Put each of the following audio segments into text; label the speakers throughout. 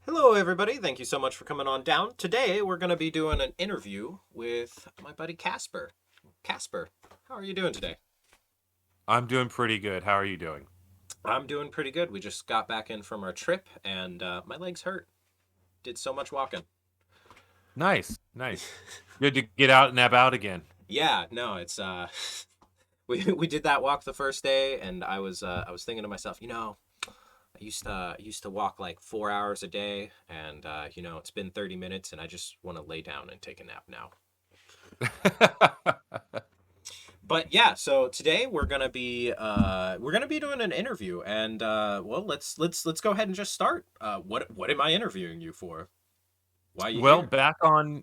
Speaker 1: Hello, everybody. Thank you so much for coming on down. Today, we're going to be doing an interview with my buddy Casper. Casper, how are you doing today?
Speaker 2: I'm doing pretty good. How are you doing?
Speaker 1: I'm doing pretty good. We just got back in from our trip, and my legs hurt. Did so much walking.
Speaker 2: Nice, nice. Good to get out and about again.
Speaker 1: Yeah, no, it's we did that walk the first day, and I was thinking to myself, I used to walk like 4 hours a day, and it's been 30 minutes, and I just want to lay down and take a nap now. But yeah, so today we're gonna be doing an interview, and well, let's go ahead and just start. What am I interviewing you for? Why are you
Speaker 2: well,
Speaker 1: here?
Speaker 2: back on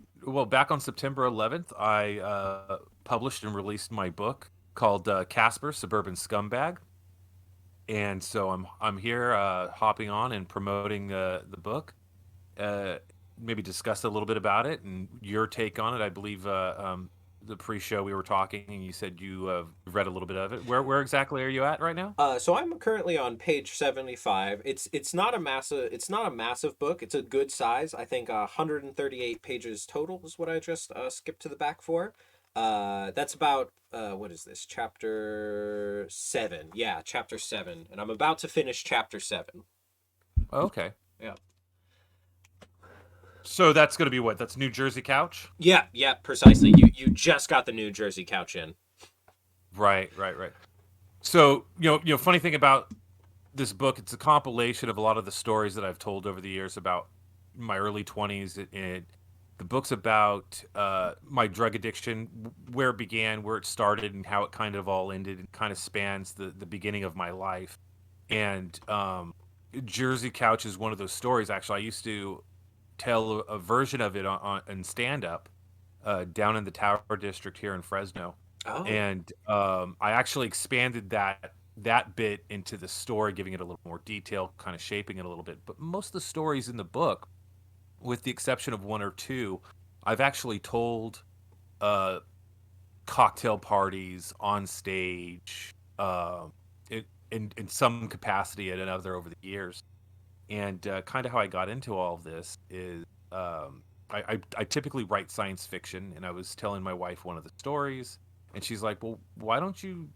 Speaker 2: September 11th, I published and released my book called Casper: Suburban Scumbag, and so I'm here hopping on and promoting the book. Uh, Maybe discuss a little bit about it and your take on it. I believe the pre-show we were talking, and you said you read a little bit of it. Where exactly are you at right now?
Speaker 1: So I'm currently on page 75. It's not a massive book. It's a good size. I think 138 pages total is what I just skipped to the back for. That's about what is this? Chapter 7. Yeah, chapter 7. And I'm about to finish chapter 7.
Speaker 2: Okay.
Speaker 1: Yeah.
Speaker 2: So that's going to be what? That's New Jersey Couch?
Speaker 1: Yeah, yeah, precisely. You just got the New Jersey couch in.
Speaker 2: Right, right, right. So, funny thing about this book, it's a compilation of a lot of the stories that I've told over the years about my early 20s. The book's about my drug addiction, where it began, where it started, and how it kind of all ended. It kind of spans the beginning of my life. And Jersey Couch is one of those stories. Actually, I used to tell a version of it in stand up down in the Tower District here in Fresno,
Speaker 1: Oh,
Speaker 2: and I actually expanded that bit into the story, giving it a little more detail, kind of shaping it a little bit. But most of the stories in the book, with the exception of one or two, I've actually told uh, cocktail parties on stage, in some capacity at another over the years. And kind of how I got into all of this is I typically write science fiction, and I was telling my wife one of the stories, and she's like, "Well, why don't you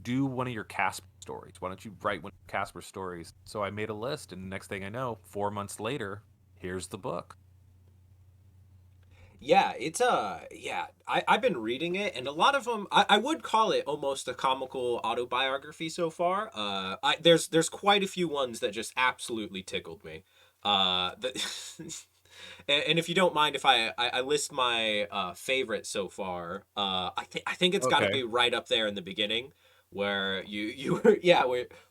Speaker 2: do one of your Casper stories? Why don't you write one of your Casper stories?" So I made a list, and the next thing I know, 4 months later, here's the book.
Speaker 1: yeah, it's yeah. I've been reading it, and a lot of them I would call it almost a comical autobiography so far. There's quite a few ones that just absolutely tickled me. The, and if you don't mind, if I list my favorite so far, I think it's got to
Speaker 2: Okay.
Speaker 1: be right up there in the beginning, where you were yeah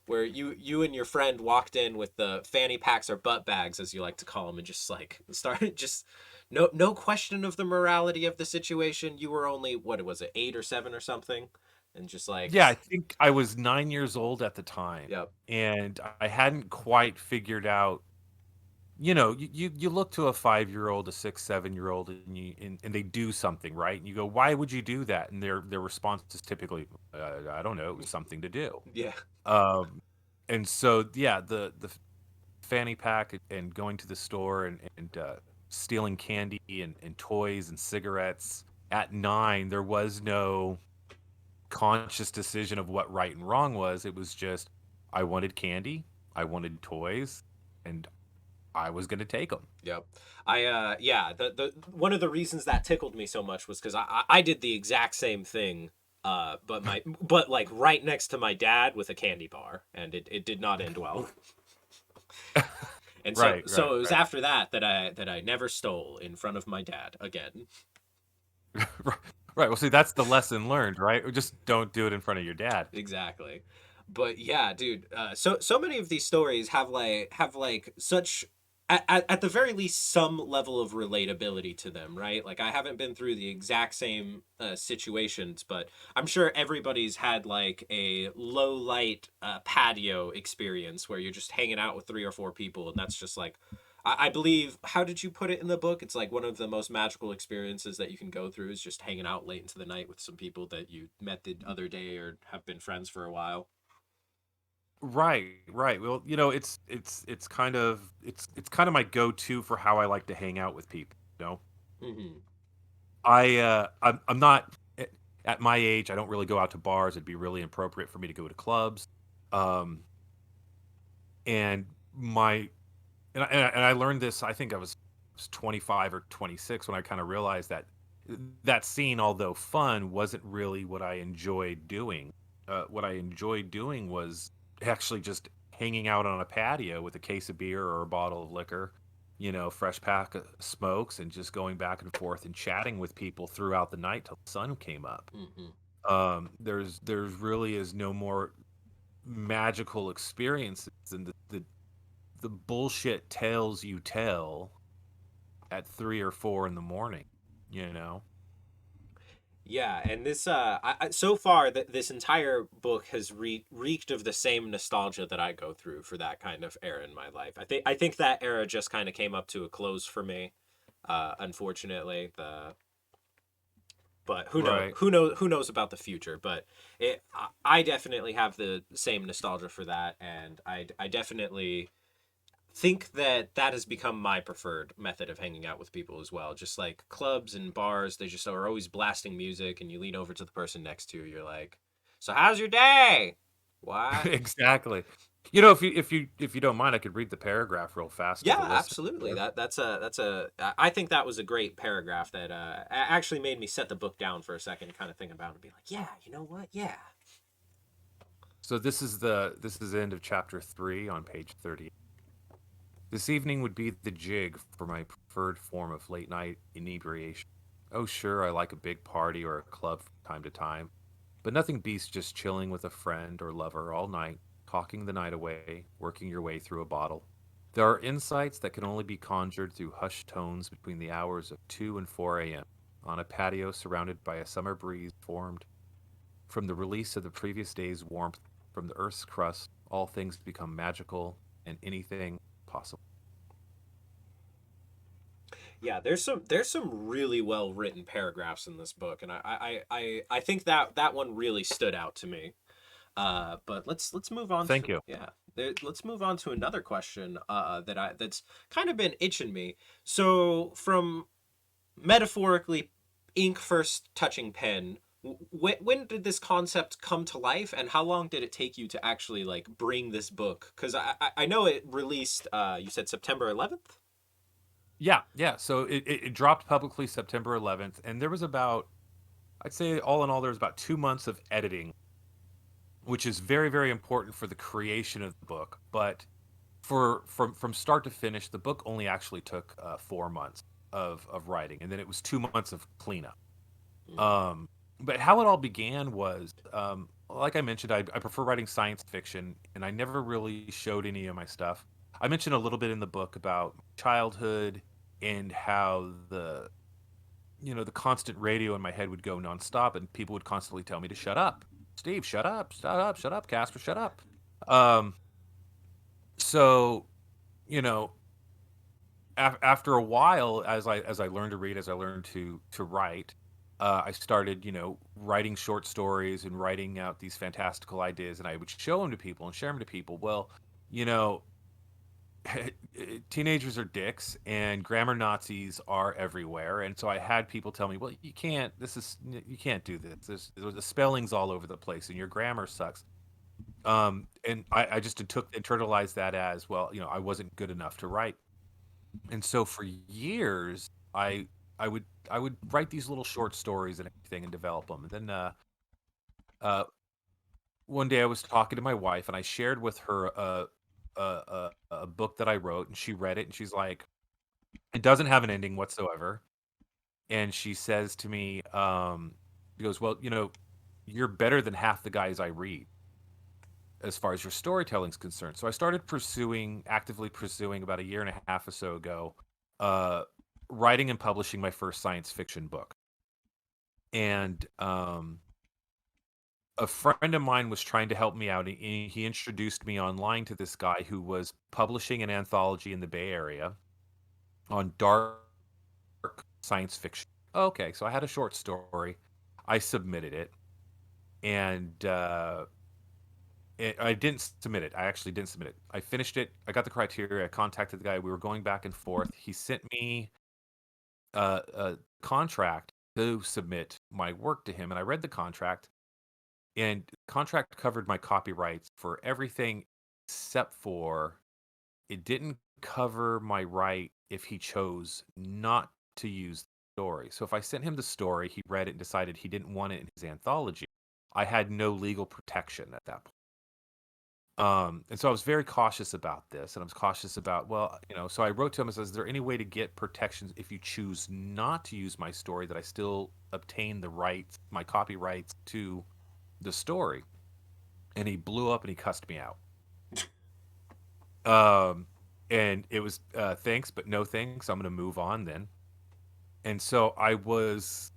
Speaker 1: where you and your friend walked in with the fanny packs or butt bags, as you like to call them, and just like started just no question of the morality of the situation. You were only, what was it, 8 or 7 or something, and just like,
Speaker 2: Yeah, I think I was 9 years old at the time,
Speaker 1: yep,
Speaker 2: and I hadn't quite figured out. You look to a 5-year old, a 6, 7-year old, and they do something, right? And you go, "Why would you do that?" And their response is typically, "I don't know. It was something to do."
Speaker 1: yeah,
Speaker 2: Um, and so yeah, the fanny pack and going to the store and stealing candy and toys and cigarettes at 9, there was no conscious decision of what right and wrong was. It was just I wanted candy, I wanted toys, and I was going to take them.
Speaker 1: yep. Yeah, the one of the reasons that tickled me so much was because I did the exact same thing, but like right next to my dad with a candy bar, and it did not end well. And so
Speaker 2: Right, right,
Speaker 1: so it was
Speaker 2: right.
Speaker 1: after that I never stole in front of my dad again.
Speaker 2: Right. Right. Well, see, that's the lesson learned, right? Just don't do it in front of your dad.
Speaker 1: Exactly. But yeah, dude, so many of these stories have like such, at the very least, some level of relatability to them, right? Like, I haven't been through the exact same situations, but I'm sure everybody's had like a low light patio experience where you're just hanging out with 3 or 4 people, and that's just like, I believe, how did you put it in the book? It's like one of the most magical experiences that you can go through is just hanging out late into the night with some people that you met the other day or have been friends for a while.
Speaker 2: Right, right. Well, it's kind of my go-to for how I like to hang out with people, you know?
Speaker 1: Hmm.
Speaker 2: I'm not at my age, I don't really go out to bars. It'd be really inappropriate for me to go to clubs. Um, and my and I learned this, I think I was 25 or 26 when I kind of realized that that scene, although fun, wasn't really what I enjoyed doing. What I enjoyed doing was actually just hanging out on a patio with a case of beer or a bottle of liquor, fresh pack of smokes, and just going back and forth and chatting with people throughout the night till the sun came up.
Speaker 1: Hmm.
Speaker 2: There's really is no more magical experiences than the bullshit tales you tell at 3 or 4 in the morning, you know?
Speaker 1: Yeah, and this so far that this entire book has reeked of the same nostalgia that I go through for that kind of era in my life. I think that era just kind of came up to a close for me. Unfortunately, the but
Speaker 2: Right.
Speaker 1: who knows about the future, but I definitely have the same nostalgia for that, and I definitely think that that has become my preferred method of hanging out with people as well. Just like clubs and bars, they just are always blasting music, and you lean over to the person next to you. You're like, "So how's your day?" What?
Speaker 2: Exactly. If you don't mind, I could read the paragraph real fast to the
Speaker 1: Yeah,
Speaker 2: listener.
Speaker 1: absolutely. I think that was a great paragraph that actually made me set the book down for a second, kind of think about it, and be like, "Yeah, you know what? Yeah."
Speaker 2: So this is the end of chapter 3 on page 30. This evening would be the jig for my preferred form of late night inebriation. Oh, sure, I like a big party or a club from time to time, but nothing beats just chilling with a friend or lover all night, talking the night away, working your way through a bottle. There are insights that can only be conjured through hushed tones between the hours of 2 and 4 a.m. on a patio surrounded by a summer breeze formed from the release of the previous day's warmth from the earth's crust. All things become magical and anything possible.
Speaker 1: Yeah, there's some really well written paragraphs in this book, and I think that that one really stood out to me. But let's move on
Speaker 2: Thank
Speaker 1: to
Speaker 2: you.
Speaker 1: yeah. Let's move on to another question that's kind of been itching me. So from metaphorically, ink first touching pen. When did this concept come to life, and how long did it take you to actually like bring this book? Because I know it released. You said September 11th.
Speaker 2: Yeah, yeah. So it dropped publicly September 11th, and there was about, I'd say, all in all, there was about 2 months of editing, which is very, very important for the creation of the book. But from start to finish, the book only actually took 4 months of writing, and then it was 2 months of cleanup. Um, but how it all began was, like I mentioned, I prefer writing science fiction, and I never really showed any of my stuff. I mentioned a little bit in the book about childhood and how the constant radio in my head would go nonstop, and people would constantly tell me to shut up. Steve, shut up, shut up, shut up. Casper, shut up. Um, so you know, after a while, as I learned to read, as I learned to write, I started, writing short stories and writing out these fantastical ideas, and I would show them to people and share them to people. Well, you know, teenagers are dicks, and grammar Nazis are everywhere, and so I had people tell me, "Well, you can't. You can't do this. The spelling's all over the place, and your grammar sucks." And I just took internalized that as well. I wasn't good enough to write. And so for years, I would write these little short stories and everything and develop them. And then uh, one day I was talking to my wife and I shared with her a book that I wrote, and she read it and she's like, "It doesn't have an ending whatsoever." And she says to me, she goes, "Well, you're better than half the guys I read as far as your storytelling is concerned." So I started actively pursuing about a year and a half or so ago, uh, writing and publishing my first science fiction book. And a friend of mine was trying to help me out. He introduced me online to this guy who was publishing an anthology in the Bay Area on dark science fiction. Okay, so I had a short story. I submitted it, and I didn't submit it. I actually didn't submit it. I finished it. I got the criteria. I contacted the guy. We were going back and forth. He sent me a contract to submit my work to him, and I read the contract. And contract covered my copyrights for everything except for it didn't cover my right if he chose not to use the story. So if I sent him the story, he read it and decided he didn't want it in his anthology, I had no legal protection at that point. And so I was very cautious about this, and I was cautious about, well, so I wrote to him and says, is there any way to get protections if you choose not to use my story that I still obtain the rights, my copyrights to the story? And he blew up and he cussed me out. Um, and it was thanks, but no thanks. I'm going to move on then. And so I was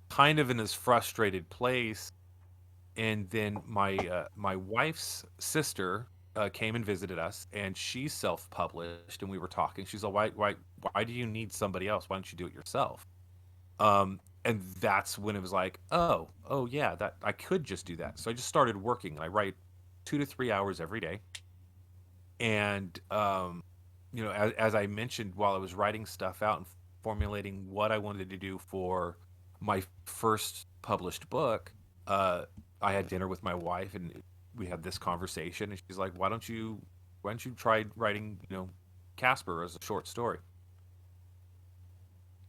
Speaker 2: kind of in this frustrated place. And then my wife's sister came and visited us, and she's self-published. And we were talking. She's like, why do you need somebody else? Why don't you do it yourself? And that's when it was like, oh yeah, that I could just do that. So I just started working, and I write 2 to 3 hours every day. And as I mentioned while I was writing stuff out and formulating what I wanted to do for my first published book, uh, I had dinner with my wife, and we had this conversation. And she's like, "Why don't you try writing, Casper as a short story?"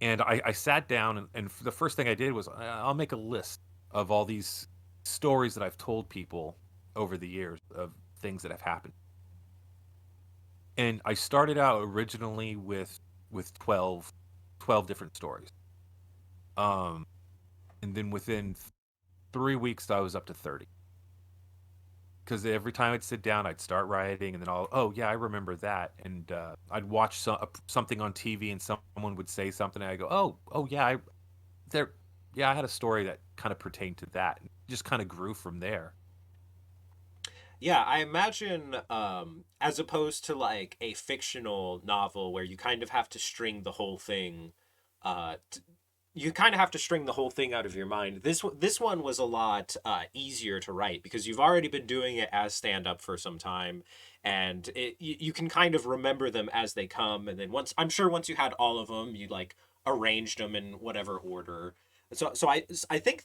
Speaker 2: And I sat down, and the first thing I did was I'll make a list of all these stories that I've told people over the years of things that have happened. And I started out originally with 12 different stories. Um, and then within 3 weeks, I was up to 30. Because every time I'd sit down, I'd start writing, and then oh yeah, I remember that. And I'd watch something on TV, and someone would say something, and I go, oh yeah, there, yeah, I had a story that kind of pertained to that, and just kind of grew from there.
Speaker 1: Yeah, I imagine as opposed to like a fictional novel where you kind of have to string the whole thing you kind of have to string the whole thing out of your mind. This one was a lot easier to write because you've already been doing it as stand up for some time, and you can kind of remember them as they come. And then once you had all of them, you like arranged them in whatever order. So I think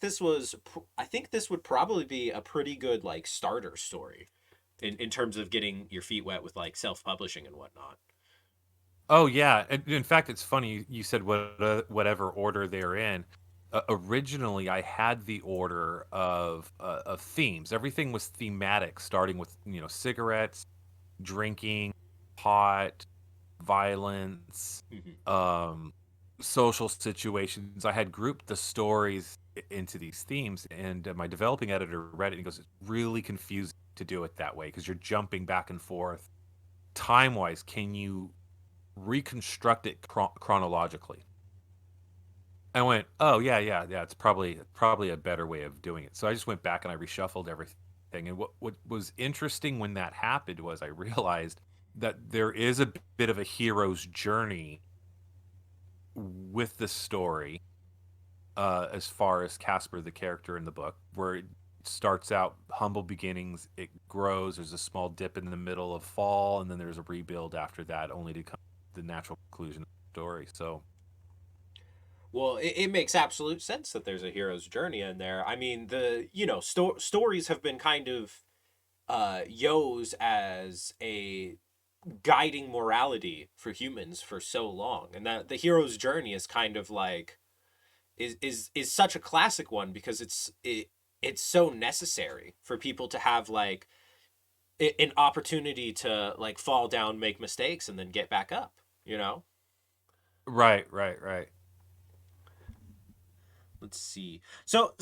Speaker 1: I think this would probably be a pretty good like starter story in terms of getting your feet wet with like self publishing and whatnot.
Speaker 2: Oh yeah, in fact, it's funny you said whatever order they're in. Originally, I had the order of themes. Everything was thematic, starting with cigarettes, drinking, pot, violence,
Speaker 1: Mhm.
Speaker 2: um, social situations. I had grouped the stories into these themes, and my developing editor read it and goes, "It's really confusing to do it that way because you're jumping back and forth. Time wise, can you reconstruct it chronologically?" I went, "Oh yeah, yeah, yeah. It's probably a better way of doing it." So I just went back and I reshuffled everything. And what was interesting when that happened was I realized that there is a bit of a hero's journey with the story, as far as Casper, the character in the book, where it starts out humble beginnings, it grows. There's a small dip in the middle of fall, and then there's a rebuild after that, only to come to the natural conclusion of the story. So
Speaker 1: Well, it makes absolute sense that there's a hero's journey in there. I mean, stories have been kind of Yo's as a guiding morality for humans for so long, and that the hero's journey is kind of like is such a classic one because it's so necessary for people to have like an opportunity to like fall down, make mistakes, and then get back up. You know.
Speaker 2: right, right, right.
Speaker 1: Let's see. So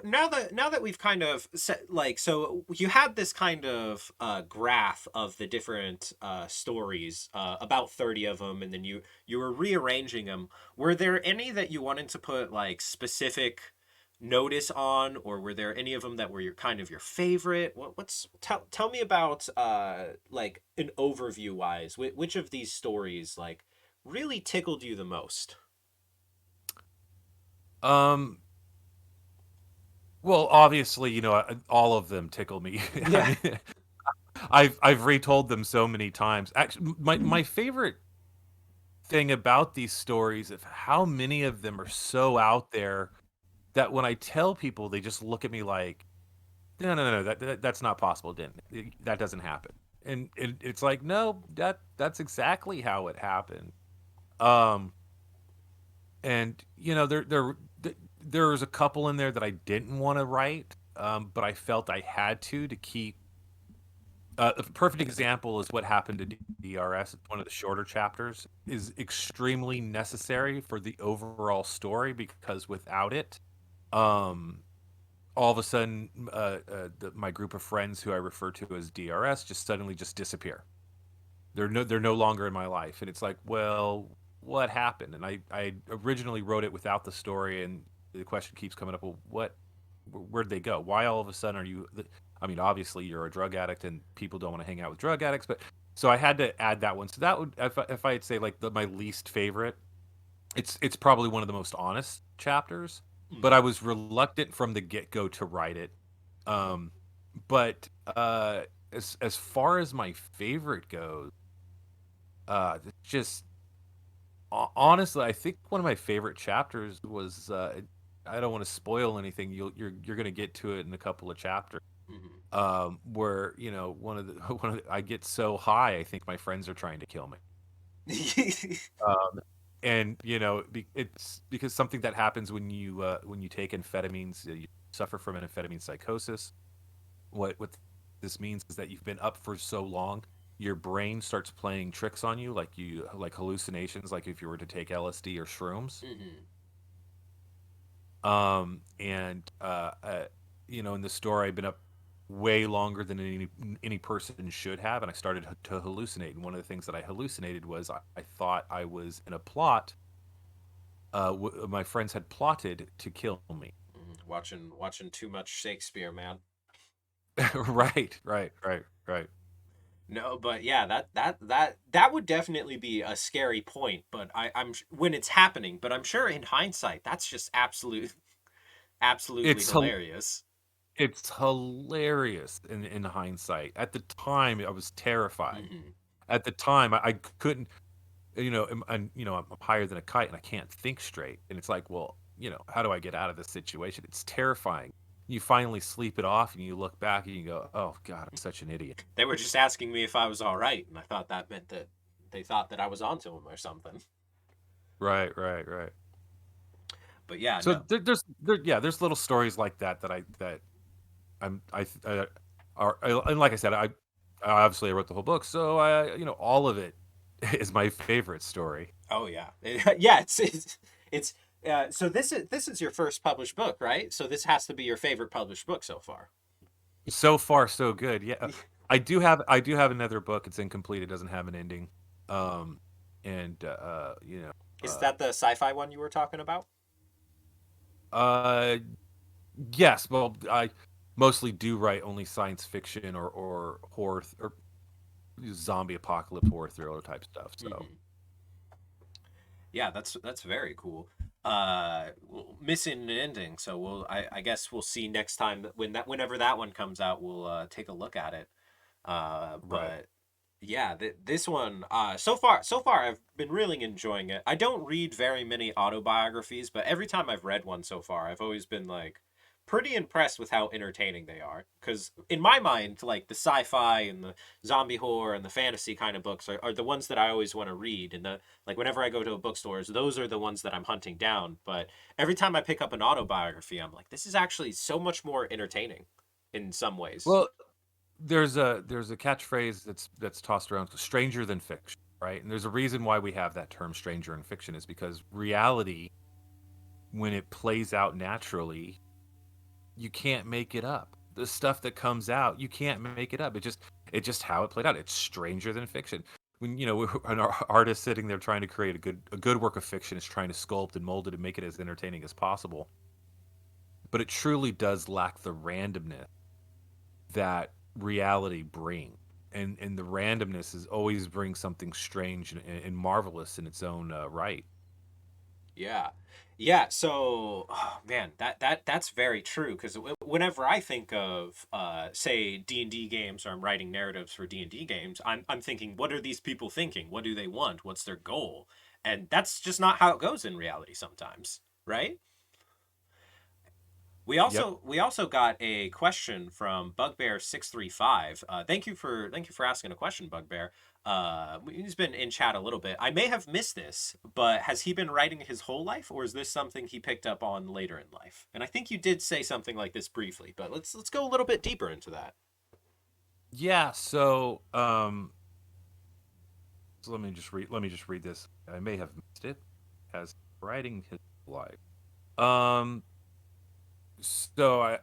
Speaker 1: now that we've kind of set like so you had this kind of graph of the different stories, about 30 of them, and then you were rearranging them. Were there any that you wanted to put like specific notice on, or were there any of them that were your kind of your favorite? What's tell me about like an overview wise, which of these stories like really tickled you the most?
Speaker 2: Um, Well, obviously, all of them tickle me. I
Speaker 1: Yeah.
Speaker 2: mean, I've retold them so many times. Actually, my favorite thing about these stories of how many of them are so out there that when I tell people, they just look at me like, no, no, no, that's not possible. That doesn't happen. And it's like, no, that's exactly how it happened. Um, and there was a couple in there that I didn't want to write, but I felt I had to keep. A perfect example is what happened to DRS. It's one of the shorter chapters is extremely necessary for the overall story because without it, um, all of a sudden, my group of friends who I refer to as DRS just suddenly just disappear. They're no longer in my life, and it's like, well, what happened? And I originally wrote it without the story, and the question keeps coming up. Well, where'd they go? Why all of a sudden are you? I mean, obviously you're a drug addict, and people don't want to hang out with drug addicts, but so I had to add that one. So that would, if I'd say like my least favorite, it's probably one of the most honest chapters, but I
Speaker 1: Mhm.
Speaker 2: was reluctant from the get go to write it. Um, but as far as my favorite goes, just honestly, I think one of my favorite chapters was. I don't want to spoil anything. You're gonna get to it in a couple of chapters.
Speaker 1: Mhm.
Speaker 2: Where I get so high, I think my friends are trying to kill me. Um, and it's because something that happens when you take amphetamines, you suffer from an amphetamine psychosis. What this means is that you've been up for so long, your brain starts playing tricks on you, like hallucinations, like if you were to take LSD or shrooms.
Speaker 1: Mhm.
Speaker 2: And in the story, I've been up way longer than any person should have, and I started to hallucinate. And one of the things that I hallucinated was I thought I was in a plot. My friends had plotted to kill me.
Speaker 1: Watching too much Shakespeare, man.
Speaker 2: Right, right, right, right.
Speaker 1: No, but yeah, that would definitely be a scary point. But when it's happening. But I'm sure in hindsight, that's just absolutely
Speaker 2: It's hil-
Speaker 1: hilarious.
Speaker 2: it's hilarious in hindsight. At the time, I was terrified.
Speaker 1: Hmm.
Speaker 2: At the time, I couldn't. I'm higher than a kite, and I can't think straight. And it's like, well, how do I get out of this situation? It's terrifying. You finally sleep it off, and you look back, and you go, "Oh God, I'm such an idiot."
Speaker 1: They were just asking me if I was all right, and I thought that meant that they thought that I was onto them or something.
Speaker 2: Right, right, right.
Speaker 1: But yeah,
Speaker 2: So
Speaker 1: no.
Speaker 2: there's little stories like that I'm I are and like I said, I obviously I wrote the whole book, so all of it is my favorite story.
Speaker 1: Oh yeah, yeah. It's so this is your first published book, right? So this has to be your favorite published book so far.
Speaker 2: So far, so good. Yeah, I do have another book. It's incomplete. It doesn't have an ending. Um, and
Speaker 1: Is
Speaker 2: uh,
Speaker 1: that the sci-fi one you were talking about?
Speaker 2: uh, yes. Well, I mostly do write only science fiction or horror or zombie apocalypse horror thriller type stuff. So
Speaker 1: Hmm. Yeah, that's very cool. Well, missing an ending, so I guess we'll see next time whenever that one comes out, we'll take a look at it.
Speaker 2: right.
Speaker 1: But yeah, this one so far I've been really enjoying it. I don't read very many autobiographies, but every time I've read one so far, I've always been like pretty impressed with how entertaining they are. Because in my mind, like the sci-fi and the zombie horror and the fantasy kind of books are the ones that I always want to read. And the like whenever I go to a bookstores, those are the ones that I'm hunting down. But every time I pick up an autobiography, I'm like, this is actually so much more entertaining in some ways.
Speaker 2: Well, there's a catchphrase that's tossed around, stranger than fiction, right? And there's a reason why we have that term stranger in fiction is because reality, when it plays out naturally, you can't make it up. The stuff that comes out, you can't make it up. It just how it played out. It's stranger than fiction. When an artist sitting there trying to create a good work of fiction is trying to sculpt and mold it and make it as entertaining as possible, but it truly does lack the randomness that reality brings. And the randomness is always brings something strange and marvelous in its own right.
Speaker 1: Yeah. Yeah, so oh, man, that's very true because whenever I think of say D&D games or I'm writing narratives for D&D games, I'm thinking what are these people thinking? What do they want? What's their goal? And that's just not how it goes in reality sometimes, right?
Speaker 2: Yep.
Speaker 1: We also got a question from Bugbear 635. Thank you for asking a question, Bugbear. He's been in chat a little bit. I may have missed this, but has he been writing his whole life, or is this something he picked up on later in life? And I think you did say something like this briefly, but let's go a little bit deeper into that.
Speaker 2: Yeah. So let me just read this. I may have missed it. As writing his life. Um,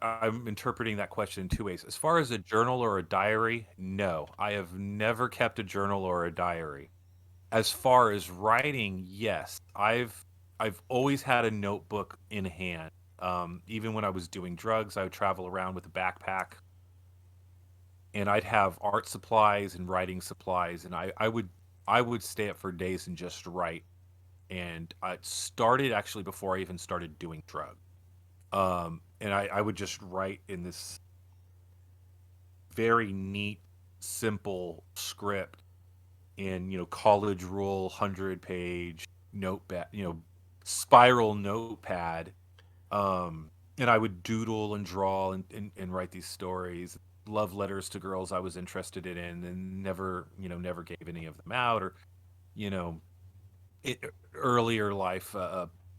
Speaker 2: I'm interpreting that question in two ways. As far as a journal or a diary, no, I have never kept a journal or a diary. As far as writing, yes, I've always had a notebook in hand. Even when I was doing drugs, I would travel around with a backpack, and I'd have art supplies and writing supplies, and I would stay up for days and just write. And I started actually before I even started doing drugs. And I would just write in this very neat, simple script in, college rule 100-page notepad, spiral notepad. And I would doodle and draw and write these stories, love letters to girls I was interested in, and never, never gave any of them out, or, you know, it, earlier life,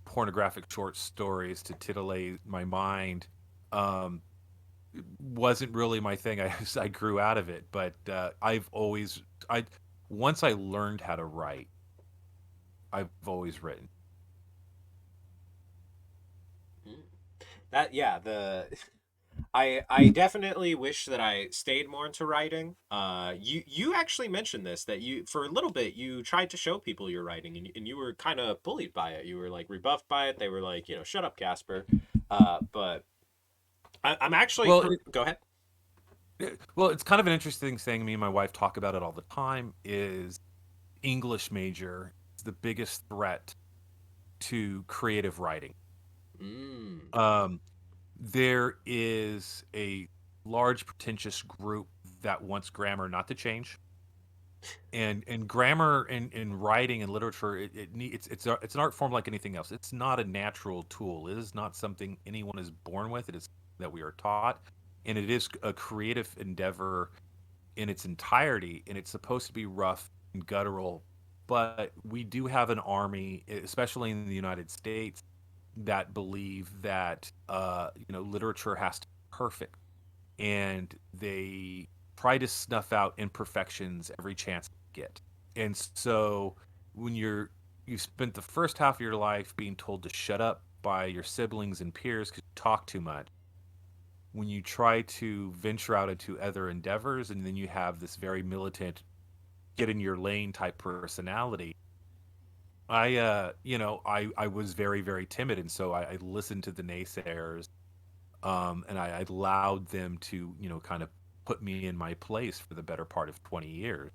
Speaker 2: pornographic short stories to titillate my mind. Um, wasn't really my thing. I grew out of it, but I once I learned how to write, I've always written.
Speaker 1: Mm. That yeah, the I definitely wish that I stayed more into writing. You actually mentioned this that you for a little bit you tried to show people your writing and you were kind of bullied by it. You were like rebuffed by it. They were like, shut up, Casper. But I'm actually
Speaker 2: Well,
Speaker 1: go ahead.
Speaker 2: well, it's kind of an interesting thing. Me and my wife talk about it all the time. Is English major is the biggest threat to creative writing.
Speaker 1: Mm.
Speaker 2: Um, there is a large pretentious group that wants grammar not to change, and grammar in writing and literature, it's an art form like anything else. It's not a natural tool. It is not something anyone is born with. It is that we are taught, and it is a creative endeavor in its entirety, and it's supposed to be rough and guttural. But we do have an army, especially in the United States, that believe that literature has to be perfect, and they try to snuff out imperfections every chance they get. And so when you've spent the first half of your life being told to shut up by your siblings and peers because you talk too much, when you try to venture out into other endeavors and then you have this very militant, get in your lane type personality, I was very, very timid. And so I listened to the naysayers, and I allowed them to, kind of put me in my place for the better part of 20 years,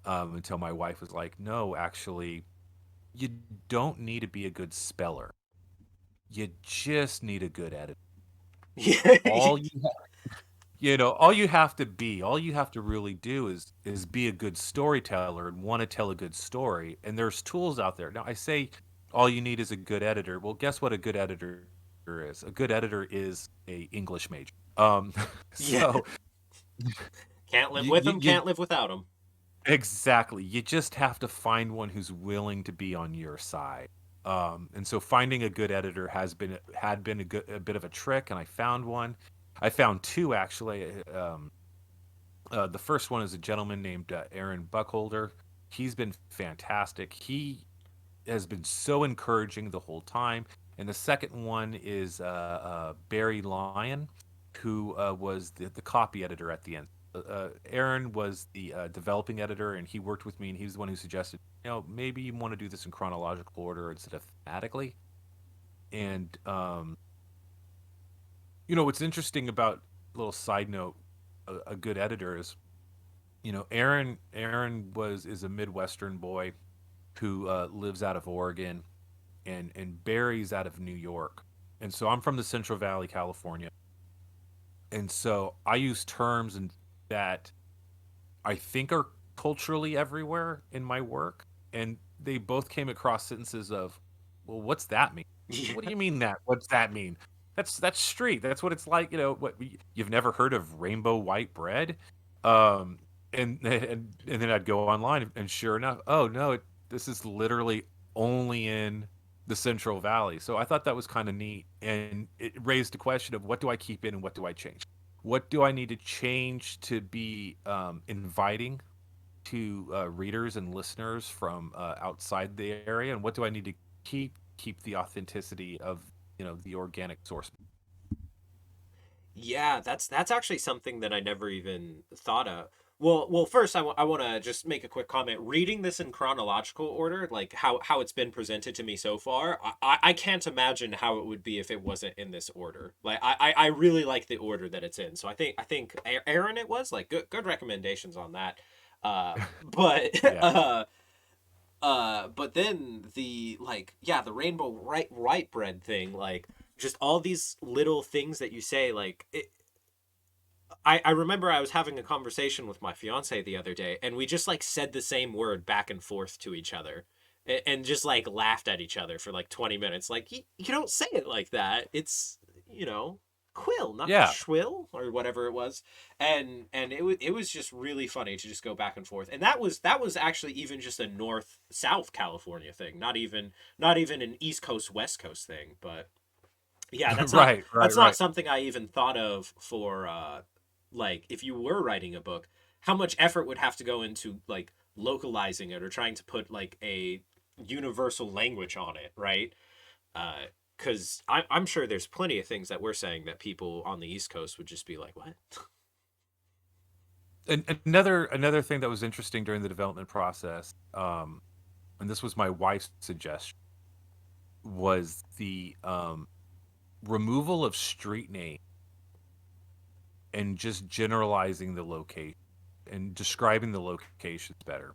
Speaker 2: until my wife was like, no, actually, you don't need to be a good speller. You just need a good editor.
Speaker 1: Yeah.
Speaker 2: All you, all you have to be, all you have to really do is be a good storyteller and want to tell a good story. And there's tools out there. Now, I say all you need is a good editor. Well, guess what a good editor is? A good editor is a English major.
Speaker 1: Yeah.
Speaker 2: So
Speaker 1: Can't live
Speaker 2: you,
Speaker 1: with
Speaker 2: you,
Speaker 1: them,
Speaker 2: you
Speaker 1: can't live without them.
Speaker 2: exactly. You just have to find one who's willing to be on your side. And so finding a good editor had been a bit of a trick, and I found one. I found two actually. The first one is a gentleman named Aaron Buckholder. He's been fantastic. He has been so encouraging the whole time. And the second one is Barry Lyon, who was the copy editor at the end. Aaron was the developing editor, and he worked with me, and he's the one who suggested, maybe you want to do this in chronological order instead of thematically. And what's interesting about a little side note, a good editor is, Aaron was is a Midwestern boy who lives out of Oregon, and Barry's out of New York. And so I'm from the Central Valley, California. And so I use terms and that I think are culturally everywhere in my work. And they both came across sentences of, well, what's that mean? What do
Speaker 1: Yeah.
Speaker 2: you mean that? What's that mean? That's street. That's what it's like. What you've never heard of rainbow white bread? Um, and then I'd go online, and sure enough, oh no, this is literally only in the Central Valley. So I thought that was kind of neat, and it raised a question of what do I keep in and what do I change? What do I need to change to be inviting to readers and listeners from outside the area, and what do I need to keep the authenticity of the organic source?
Speaker 1: Yeah, that's actually something that I never even thought of. Well, first I want to just make a quick comment. Reading this in chronological order, like how it's been presented to me so far, I can't imagine how it would be if it wasn't in this order. Like I really like the order that it's in. So I think Aaron, it was like good recommendations on that. But
Speaker 2: Yeah.
Speaker 1: but then the like yeah, the rainbow white bread thing, like just all these little things that you say, like I remember I was having a conversation with my fiance the other day, and we just like said the same word back and forth to each other, and just like laughed at each other for like 20 minutes. Like you don't say it like that. It's you know quill, not
Speaker 2: Yeah.
Speaker 1: schwill or whatever it was, and it was just really funny to just go back and forth. And that was actually even just a North South California thing, not even an East Coast West Coast thing, but yeah, that's not
Speaker 2: Right, right,
Speaker 1: that's not
Speaker 2: right.
Speaker 1: something I even thought of for like if you were writing a book, how much effort would have to go into like localizing it or trying to put like a universal language on it, right? Because I'm sure there's plenty of things that we're saying that people on the East Coast would just be like, what?
Speaker 2: And another thing that was interesting during the development process, and this was my wife's suggestion, was the removal of street name and just generalizing the location and describing the locations better.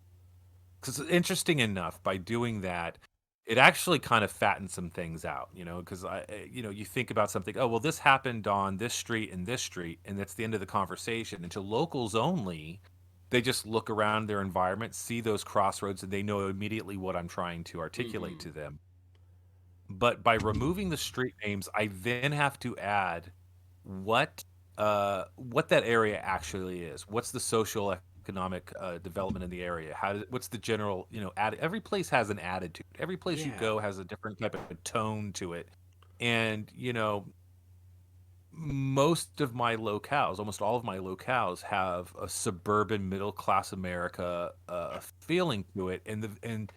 Speaker 2: Because interesting enough, by doing that, it actually kind of fattens some things out, because you think about something, oh, well, this happened on this street, and that's the end of the conversation. And to locals only, they just look around their environment, see those crossroads, and they know immediately what I'm trying to articulate
Speaker 1: Mm-hmm.
Speaker 2: to them. But by removing the street names, I then have to add what what that area actually is. What's the social economic development in the area? What's the general, every place has an attitude. Every place you
Speaker 1: Yeah.
Speaker 2: go has a different type of tone to it. And, most of my locales, almost all of my locales have a suburban middle class America feeling to it, and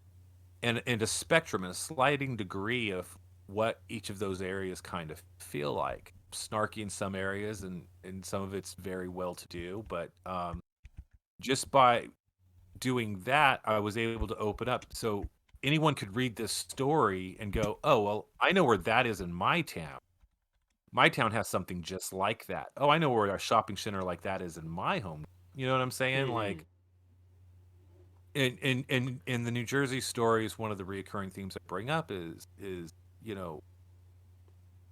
Speaker 2: a spectrum and a sliding degree of what each of those areas kind of feel like. Snarky in some areas, and some of it's very well to do. But just by doing that, I was able to open up. So anyone could read this story and go, oh, well, I know where that is in my town. My town has something just like that. Oh, I know where a shopping center like that is in my home. You know what I'm saying?
Speaker 1: Mm-hmm.
Speaker 2: Like, in the New Jersey stories, one of the reoccurring themes I bring up is you know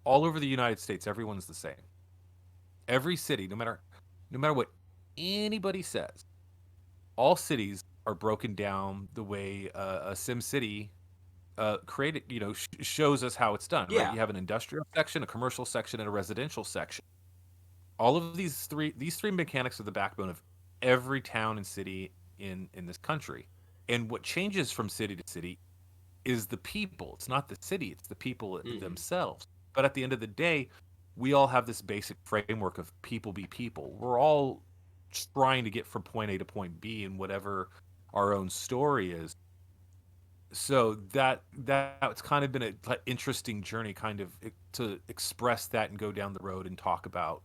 Speaker 2: all over the United States, everyone's the same. Every city, no matter what anybody says, all cities are broken down the way a Sim City created. Shows us how it's done. Right?
Speaker 1: Yeah.
Speaker 2: You have an industrial section, a commercial section, and a residential section. All of these three mechanics are the backbone of every town and city in this country. And what changes from city to city is the people. It's not the city, it's the people
Speaker 1: Mm-hmm.
Speaker 2: themselves. But at the end of the day, we all have this basic framework of people be people. We're all trying to get from point A to point B in whatever our own story is. So that's kind of been a interesting journey, kind of to express that and go down the road and talk about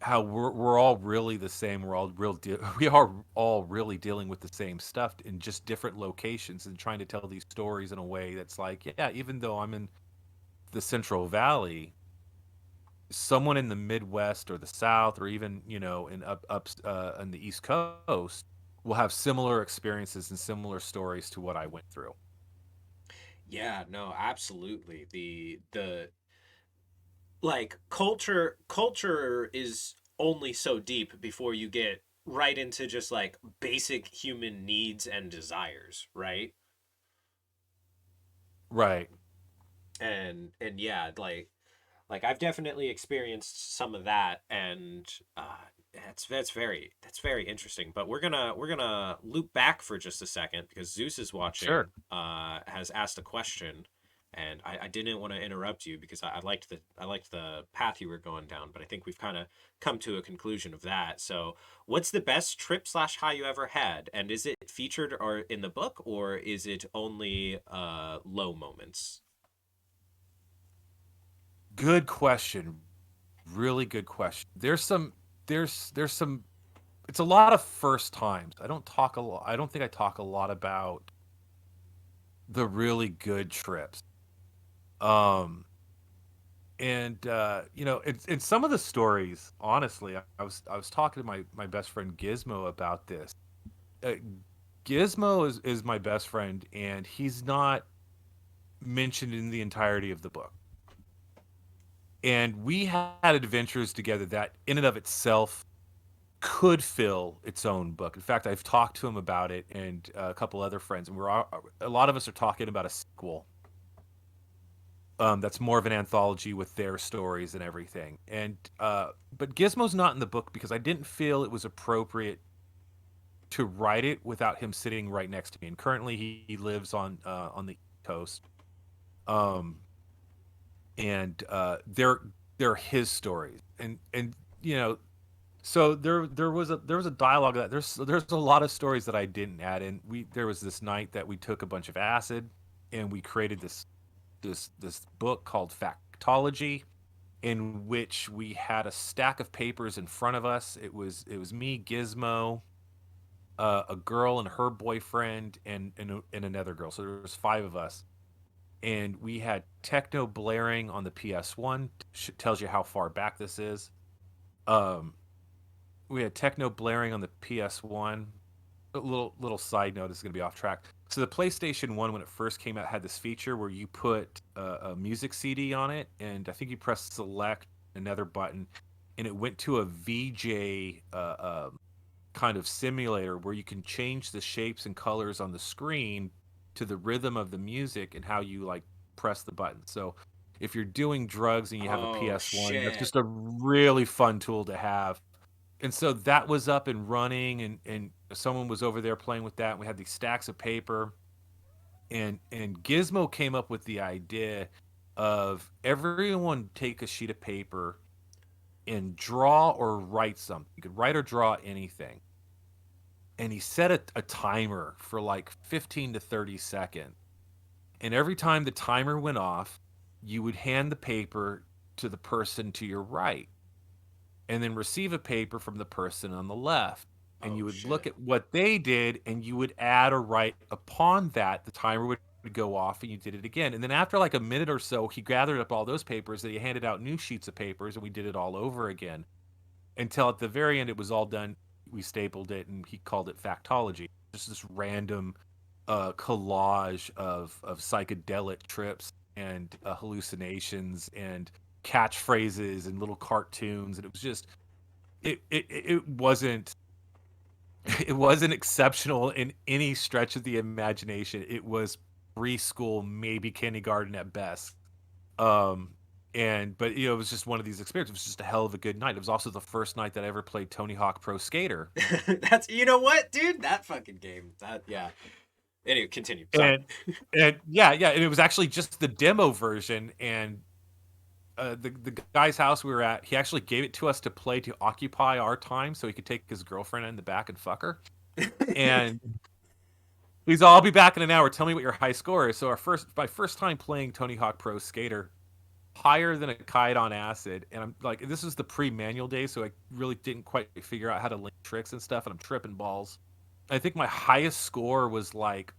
Speaker 2: how we're all really the same. We are all really dealing with the same stuff in just different locations and trying to tell these stories in a way that's like, yeah, even though I'm in the Central Valley, someone in the Midwest or the South or even, in up on the East Coast will have similar experiences and similar stories to what I went through.
Speaker 1: Yeah, no, absolutely. The like culture is only so deep before you get right into just like basic human needs and desires, right?
Speaker 2: Right.
Speaker 1: And yeah, like I've definitely experienced some of that, and that's very interesting. But we're gonna loop back for just a second because Zeus is watching,
Speaker 2: Sure.
Speaker 1: has asked a question, and I didn't want to interrupt you because I liked the path you were going down, but I think we've kind of come to a conclusion of that. So, what's the best trip slash high you ever had, and is it featured or in the book, or is it only low moments?
Speaker 2: Good question. Really good question. There's some it's a lot of first times. I don't think I talk a lot about the really good trips. Um and you know, in some of the stories, honestly, I was talking to my best friend Gizmo about this. Uh, Gizmo is my best friend, and he's not mentioned in the entirety of the book. And we had adventures together that, in and of itself, could fill its own book. In fact, I've talked to him about it and a couple other friends, and a lot of us are talking about a sequel that's more of an anthology with their stories and everything. And but Gizmo's not in the book because I didn't feel it was appropriate to write it without him sitting right next to me. And currently, he lives on the East Coast, um, and they're his stories, and you know, so there was a dialogue that there's a lot of stories that I didn't add in. We There was this night that we took a bunch of acid and we created this book called Factology, in which we had a stack of papers in front of us. It was me, Gizmo, a girl and her boyfriend, and another girl. So there was five of us, and we had techno blaring on the PS1. Tells you how far back this is. Um, we had techno blaring on the PS1. A little side note, is going to be off track. So the PlayStation 1, when it first came out, had this feature where you put a music CD on it, and I think you press select another button, and it went to a VJ kind of simulator where you can change the shapes and colors on the screen to the rhythm of the music and how you like press the button. So if you're doing drugs and you have a
Speaker 1: Oh
Speaker 2: PS1, that's
Speaker 1: shit.
Speaker 2: just a really fun tool to have. And so that was up and running, and someone was over there playing with that, and we had these stacks of paper, and Gizmo came up with the idea of everyone take a sheet of paper and draw or write something. You could write or draw anything. And he set a timer for like 15 to 30 seconds. And every time the timer went off, you would hand the paper to the person to your right and then receive a paper from the person on the left. And
Speaker 1: Oh
Speaker 2: you would look
Speaker 1: shit.
Speaker 2: at what they did and you would add or write upon that. The timer would go off and you did it again. And then after like a minute or so, he gathered up all those papers and he handed out new sheets of papers and we did it all over again until at the very end it was all done. We stapled it and he called it Factology. Just this random collage of psychedelic trips and hallucinations and catchphrases and little cartoons, and it was just it wasn't it wasn't exceptional in any stretch of the imagination. It was preschool, maybe kindergarten at best. Um, and but you know, it was just one of these experiences. It was just a hell of a good night. It was also the first night that I ever played Tony Hawk Pro Skater.
Speaker 1: That's you know what, dude? That fucking game. That yeah. Anyway, continue. Sorry.
Speaker 2: And yeah, and it was actually just the demo version. And the guy's house we were at, he actually gave it to us to play to occupy our time, so he could take his girlfriend in the back and fuck her. And he's all, I'll be back in an hour. Tell me what your high score is. So my first time playing Tony Hawk Pro Skater, higher than a kite on acid. And I'm like, this is the pre-manual days, so I really didn't quite figure out how to link tricks and stuff, and I'm tripping balls. I think my highest score was like,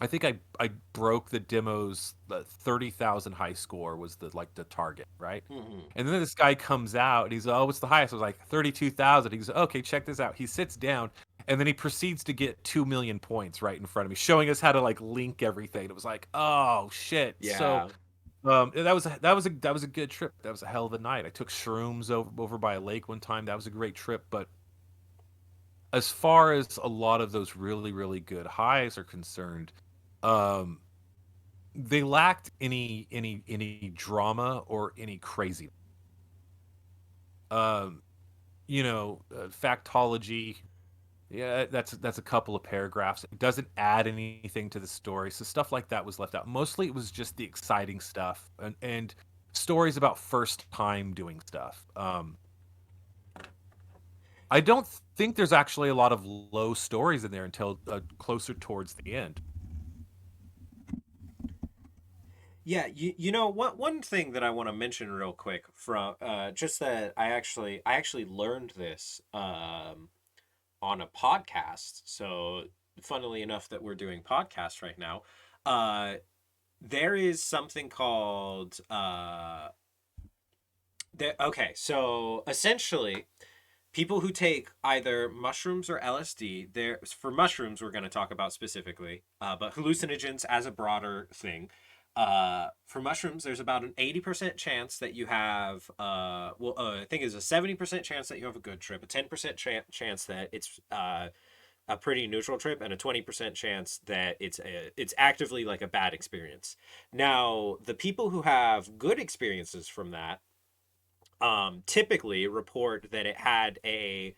Speaker 2: I think I broke the demo's 30,000 high score was the target, right?
Speaker 1: Mhm.
Speaker 2: And then this guy comes out and he's, oh, what's the highest? I was like 32,000. He goes, okay, check this out. He sits down And then he proceeds to get 2 million points right in front of me, showing us how to like link everything. It was like, oh shit. So
Speaker 1: Yeah.
Speaker 2: that was a good trip. That was a hell of a night. I took shrooms over by a lake one time. That was a great trip. But as far as a lot of those really really good highs are concerned, um, they lacked any drama or any crazy. Um, Factology. Yeah, that's a couple of paragraphs. It doesn't add anything to the story, so stuff like that was left out. Mostly, it was just the exciting stuff and stories about first time doing stuff. I don't think there's actually a lot of low stories in there until closer towards the end.
Speaker 1: Yeah, one thing that I want to mention real quick from just that I actually learned this on a podcast. So funnily enough that we're doing podcasts right now, uh there is something called okay, so essentially people who take either mushrooms or LSD, there for mushrooms we're going to talk about specifically, but hallucinogens as a broader thing. For mushrooms, there's about an 80% chance that you have, I think it's a 70% chance that you have a good trip, a 10% chance that it's a pretty neutral trip, and a 20% chance that it's actively like a bad experience. Now, the people who have good experiences from that typically report that it had a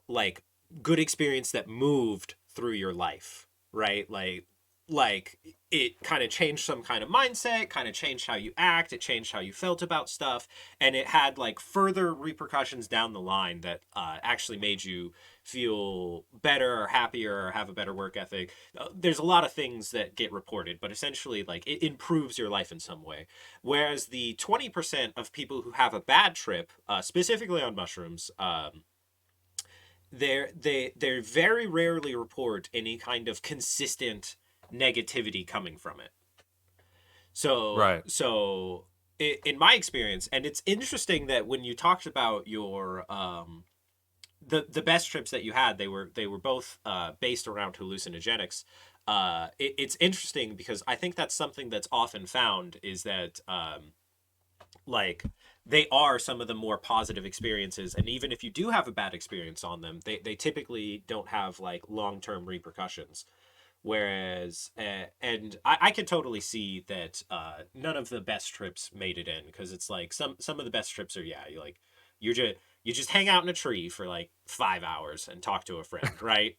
Speaker 1: like good experience that moved through your life, right? Like it kind of changed some kind of mindset, kind of changed how you act, it changed how you felt about stuff, and it had like further repercussions down the line that actually made you feel better or happier or have a better work ethic. There's a lot of things that get reported, but essentially like it improves your life in some way. Whereas the 20% of people who have a bad trip, specifically on mushrooms, they very rarely report any kind of consistent negativity coming from it. So
Speaker 2: Right.
Speaker 1: so in my experience, and it's interesting that when you talked about your the best trips that you had, they were both based around hallucinogenics. It's interesting because I think that's something that's often found is that like they are some of the more positive experiences, and even if you do have a bad experience on them, they typically don't have like long-term repercussions. Whereas and I can totally see that none of the best trips made it in, because it's like some of the best trips are, yeah, you just hang out in a tree for like 5 hours and talk to a friend, right?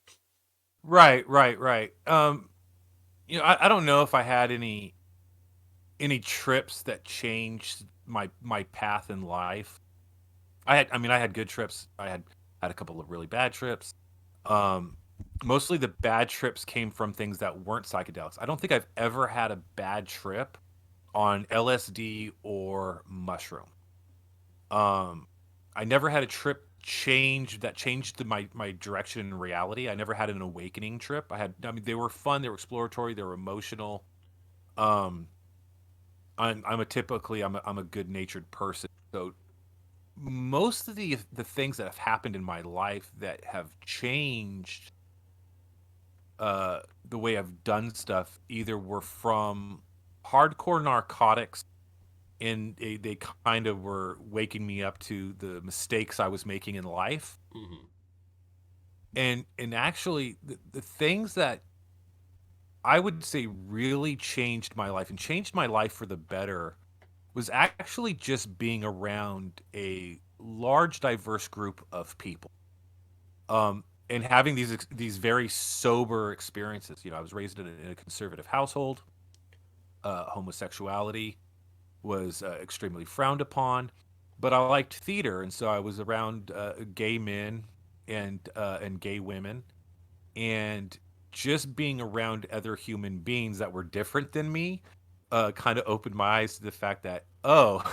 Speaker 2: Right, right, right. I don't know if I had any trips that changed my path in life. I had good trips. I had a couple of really bad trips. Um, Mostly the bad trips came from things that weren't psychedelics. I don't think I've ever had a bad trip on LSD or mushroom. Um, I never had a trip changed my direction in reality. I never had an awakening trip. I mean, they were fun, they were exploratory, they were emotional. Um, I'm a good natured person. So most of the things that have happened in my life that have changed the way I've done stuff either were from hardcore narcotics, and they kind of were waking me up to the mistakes I was making in life.
Speaker 1: Hmm.
Speaker 2: And actually the things that I would say really changed my life and changed my life for the better was actually just being around a large diverse group of people, and having these very sober experiences. I was raised in a conservative household. Homosexuality was extremely frowned upon, but I liked theater, and so I was around gay men and gay women, and just being around other human beings that were different than me kind of opened my eyes to the fact that, oh,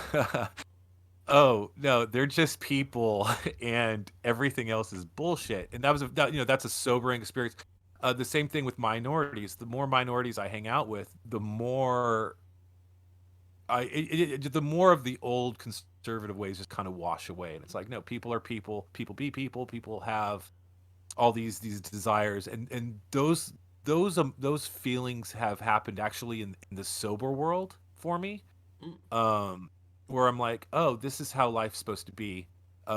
Speaker 2: oh no, they're just people, and everything else is bullshit. And that's a sobering experience. The same thing with minorities. The more minorities I hang out with, the more of the old conservative ways just kind of wash away. And it's like, no, people are people. People be people. People have all these desires, and those feelings have happened actually in the sober world for me,
Speaker 1: Mm.
Speaker 2: um, where I'm like, oh, this is how life's supposed to be.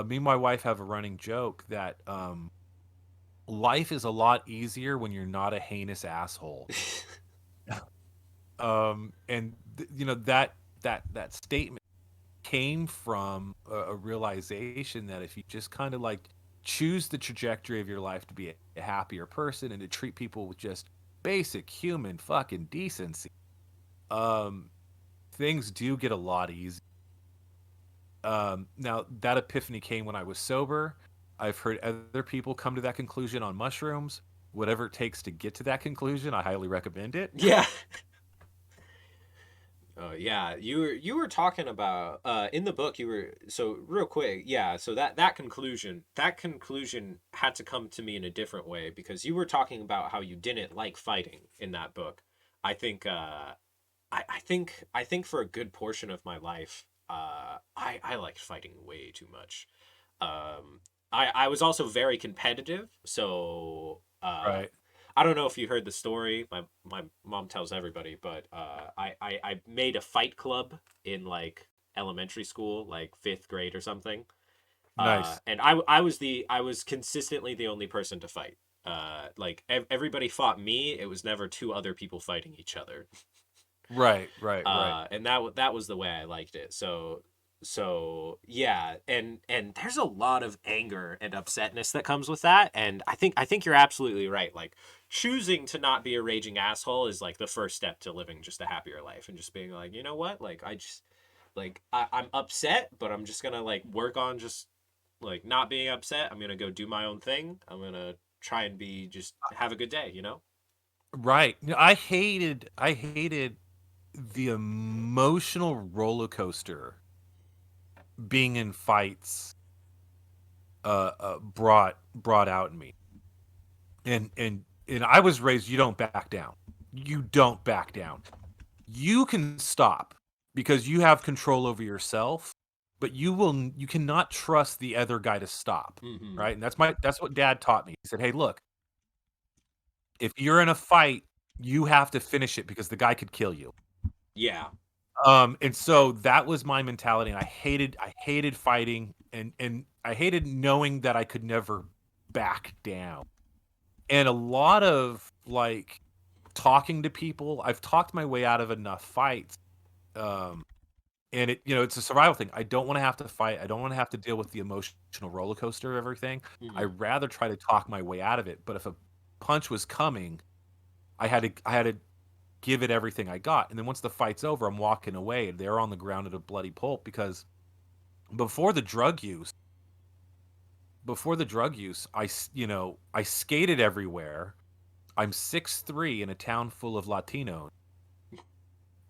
Speaker 2: Me and my wife have a running joke that life is a lot easier when you're not a heinous asshole. And that statement came from a realization that if you just kind of like choose the trajectory of your life to be a happier person and to treat people with just basic human fucking decency, um, things do get a lot easier. Now that epiphany came when I was sober. I've heard other people come to that conclusion on mushrooms. Whatever it takes to get to that conclusion, I highly recommend it.
Speaker 1: Yeah. Oh yeah, you were talking about in the book you were so real quick, yeah, so that conclusion had to come to me in a different way because you were talking about how you didn't like fighting in that book. I think I think for a good portion of my life, I liked fighting way too much. I was also very competitive, so
Speaker 2: Right.
Speaker 1: I don't know if you heard the story. My mom tells everybody, but I made a fight club in like elementary school, like fifth grade or something.
Speaker 2: Nice.
Speaker 1: And I was consistently the only person to fight. Like everybody fought me. It was never two other people fighting each other.
Speaker 2: Right. Right. Right.
Speaker 1: And that was the way I liked it. So yeah, and there's a lot of anger and upsetness that comes with that, and I think you're absolutely right. Like choosing to not be a raging asshole is like the first step to living just a happier life, and just being like, you know what, like I just like I'm upset, but I'm just gonna like work on just like not being upset. I'm gonna go do my own thing. I'm gonna try and be just have a good day, you know.
Speaker 2: Right. I hated the emotional roller coaster being in fights brought out in me. And I was raised, you don't back down. You don't back down. You can stop because you have control over yourself, but you cannot trust the other guy to stop.
Speaker 1: Mm-hmm.
Speaker 2: Right? And that's what dad taught me. He said, "Hey, look, if you're in a fight, you have to finish it because the guy could kill you."
Speaker 1: Yeah.
Speaker 2: And so that was my mentality, and I hated fighting, and I hated knowing that I could never back down. And a lot of like talking to people, I've talked my way out of enough fights. Um, and it's a survival thing. I don't want to have to fight. I don't want to have to deal with the emotional roller coaster of everything. I
Speaker 1: Mm-hmm.
Speaker 2: rather try to talk my way out of it. But if a punch was coming, I had to give it everything I got. And then once the fight's over, I'm walking away and they're on the ground at a bloody pulp because before the drug use, before the drug use, I skated everywhere. I'm 6'3" in a town full of Latinos.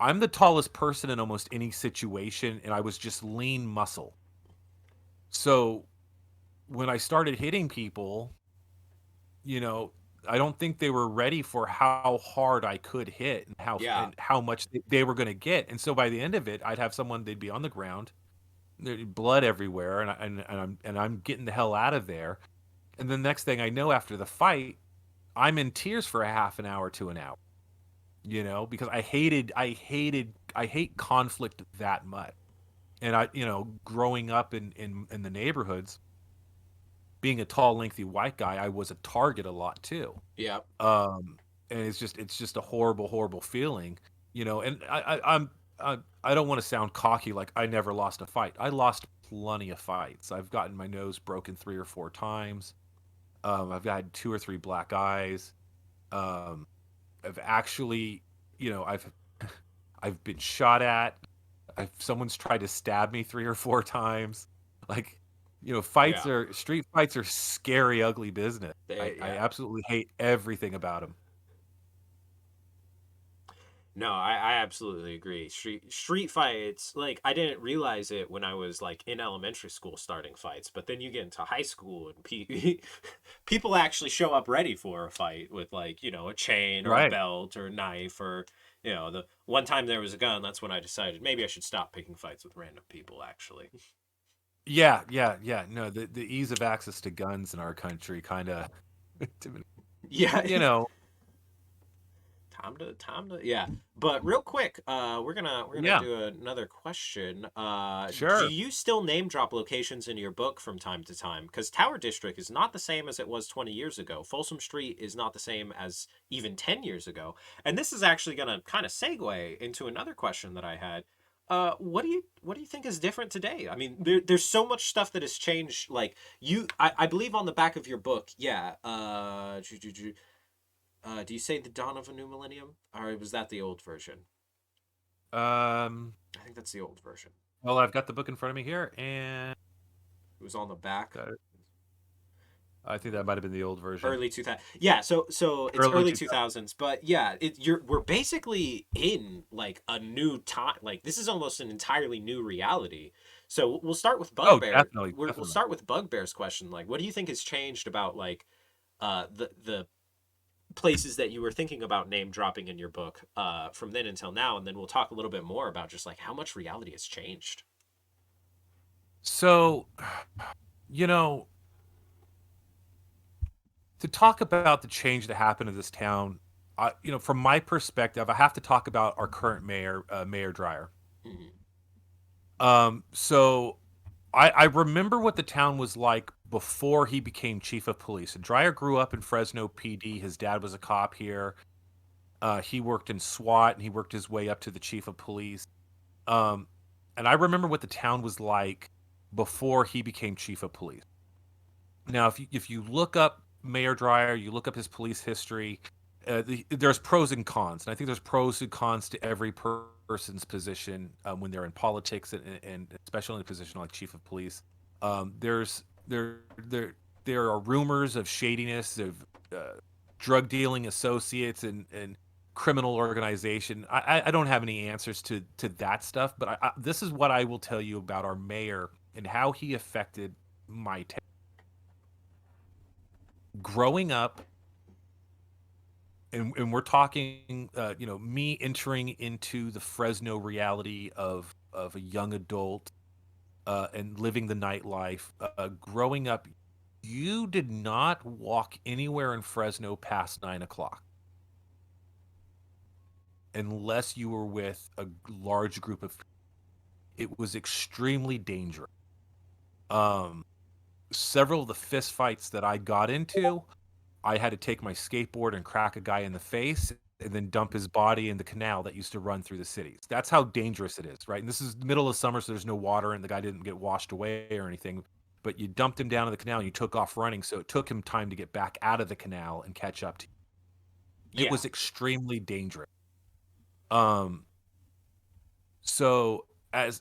Speaker 2: I'm the tallest person in almost any situation, and I was just lean muscle. So when I started hitting people, you know, I don't think they were ready for how hard I could hit and
Speaker 1: Yeah.
Speaker 2: how much they were going to get. And so by the end of it, I'd have someone, they'd be on the ground, there'd be blood everywhere, and I'm getting the hell out of there. And the next thing I know, after the fight, I'm in tears for a half an hour to an hour. Because I hate conflict that much. And growing up in the neighborhoods, being a tall, lengthy white guy, I was a target a lot too.
Speaker 1: Yeah.
Speaker 2: Um, and it's just a horrible, horrible feeling. And I don't want to sound cocky like I never lost a fight. I lost plenty of fights. I've gotten my nose broken 3 or 4 times. I've had 2 or 3 black eyes. Um, I've actually, I've I've been shot at. Someone's tried to stab me 3 or 4 times. Like,
Speaker 1: Yeah.
Speaker 2: street fights are scary, ugly business. I
Speaker 1: Yeah.
Speaker 2: absolutely hate everything about them.
Speaker 1: No, I absolutely agree. Street fights, like I didn't realize it when I was like in elementary school starting fights, but then you get into high school and people actually show up ready for a fight with like, a chain or a
Speaker 2: Right.
Speaker 1: belt or a knife or the one time there was a gun, that's when I decided maybe I should stop picking fights with random people actually.
Speaker 2: Yeah, yeah, yeah. No, the ease of access to guns in our country kind of.
Speaker 1: Yeah.
Speaker 2: you know,
Speaker 1: Time to yeah. But real quick, we're gonna
Speaker 2: yeah,
Speaker 1: do another question. Do
Speaker 2: sure.
Speaker 1: you still name drop locations in your book from time to time? Because Tower District is not the same as it was 20 years ago. Folsom Street is not the same as even 10 years ago. And this is actually gonna kind of segue into another question that I had. What do you think is different today? I mean, there's so much stuff that has changed. Like I believe on the back of your book, yeah. Do you say the dawn of a new millennium, or was that the old version?
Speaker 2: Um,
Speaker 1: I think that's the old version.
Speaker 2: well, I've got the book in front of me here, and
Speaker 1: It was on the back.
Speaker 2: that, I think that might have been the old version,
Speaker 1: Early 2000. Yeah, so it's
Speaker 2: early
Speaker 1: early
Speaker 2: 2000s.
Speaker 1: 2000s, but yeah, we're basically in like a new time. Like this is almost an entirely new reality. So we'll start with
Speaker 2: Oh,
Speaker 1: Bugbear.
Speaker 2: definitely,
Speaker 1: We'll
Speaker 2: definitely.
Speaker 1: start with Bugbear's question. Like, what do you think has changed about like the places that you were thinking about name dropping in your book from then until now, and then we'll talk a little bit more about just like how much reality has changed.
Speaker 2: So, you know, to talk about the change that happened in this town, from my perspective, I have to talk about our current mayor, Mayor Dryer.
Speaker 1: Mhm.
Speaker 2: So I remember what the town was like before he became chief of police. And Dryer grew up in Fresno PD. His dad was a cop here. He worked in SWAT and he worked his way up to the chief of police. Um, and I remember what the town was like before he became chief of police. Now, if you look up Mayor Dryer, you look up his police history. There's pros and cons, and I think there's pros and cons to every person's position when they're in politics, and especially in a position like chief of police. There's there are rumors of shadiness of drug dealing associates and criminal organization. I don't have any answers to that stuff, but this is what I will tell you about our mayor and how he affected my growing up. And we're talking me entering into the Fresno reality of a young adult and living the nightlife. Growing up, you did not walk anywhere in Fresno past 9 o'clock unless you were with a large group of. It was extremely dangerous. Um, Several of the fist fights that I got into, I had to take my skateboard and crack a guy in the face and then dump his body in the canal that used to run through the cities. That's how dangerous it is, right? And this is the middle of summer, so there's no water, and the guy didn't get washed away or anything. But you dumped him down in the canal and you took off running, so it took him time to get back out of the canal and catch up to you. It
Speaker 1: Yeah.
Speaker 2: was extremely dangerous. Um, so as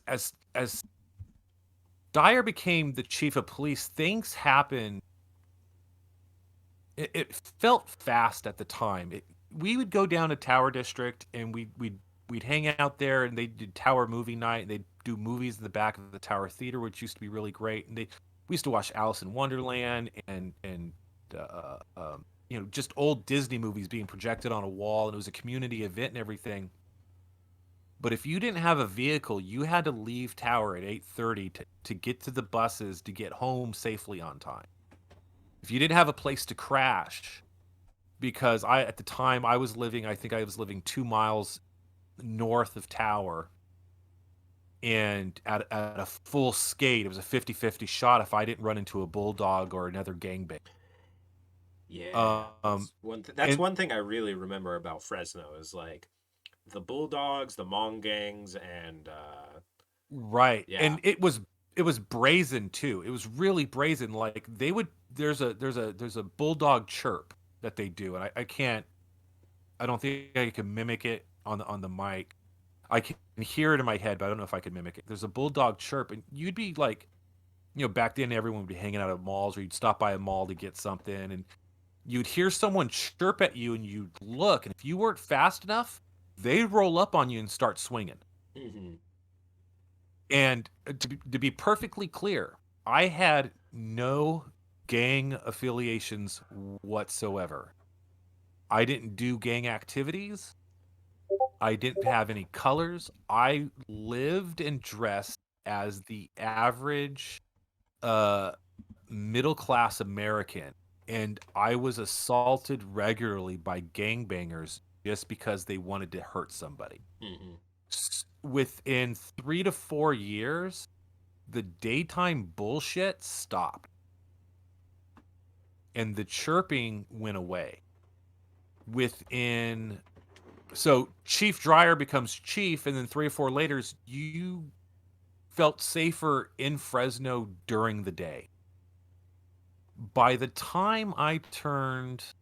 Speaker 2: Dyer became the chief of police, things happened. It felt fast at the time. We would go down to Tower District and we'd hang out there, and they did Tower Movie Night, and they'd do movies in the back of the Tower Theater, which used to be really great. And we used to watch Alice in Wonderland and just old Disney movies being projected on a wall, and it was a community event and everything. But if you didn't have a vehicle, you had to leave Tower at 8:30 to get to the buses to get home safely on time. If you didn't have a place to crash, because at the time I think I was living 2 miles north of Tower, and at a full skate, it was a 50-50 shot if I didn't run into a bulldog or another gangbang.
Speaker 1: Yeah,
Speaker 2: Um,
Speaker 1: that's
Speaker 2: and
Speaker 1: one thing I really remember about Fresno is like the Bulldogs, the Mong gangs, and
Speaker 2: right,
Speaker 1: yeah,
Speaker 2: and it was brazen too. It was really brazen. Like they would there's a bulldog chirp that they do, and I don't think I can mimic it on the mic. I can hear it in my head, but I don't know if I can mimic it. There's a bulldog chirp, and you'd be like, back then everyone would be hanging out at malls, or you'd stop by a mall to get something, and you'd hear someone chirp at you, and you'd look, and if you weren't fast enough, they'd roll up on you and start swinging.
Speaker 1: hmm
Speaker 2: And to be perfectly clear, I had no gang affiliations whatsoever. I didn't do gang activities. I didn't have any colors. I lived and dressed as the average uh middle class American and I was assaulted regularly by gangbangers just because they wanted to hurt somebody.
Speaker 1: Hmm.
Speaker 2: Within 3 to 4 years, the daytime bullshit stopped and the chirping went away. Within So Chief Dryer becomes chief, and then 3 or 4 later, you felt safer in Fresno during the day. By the time I turned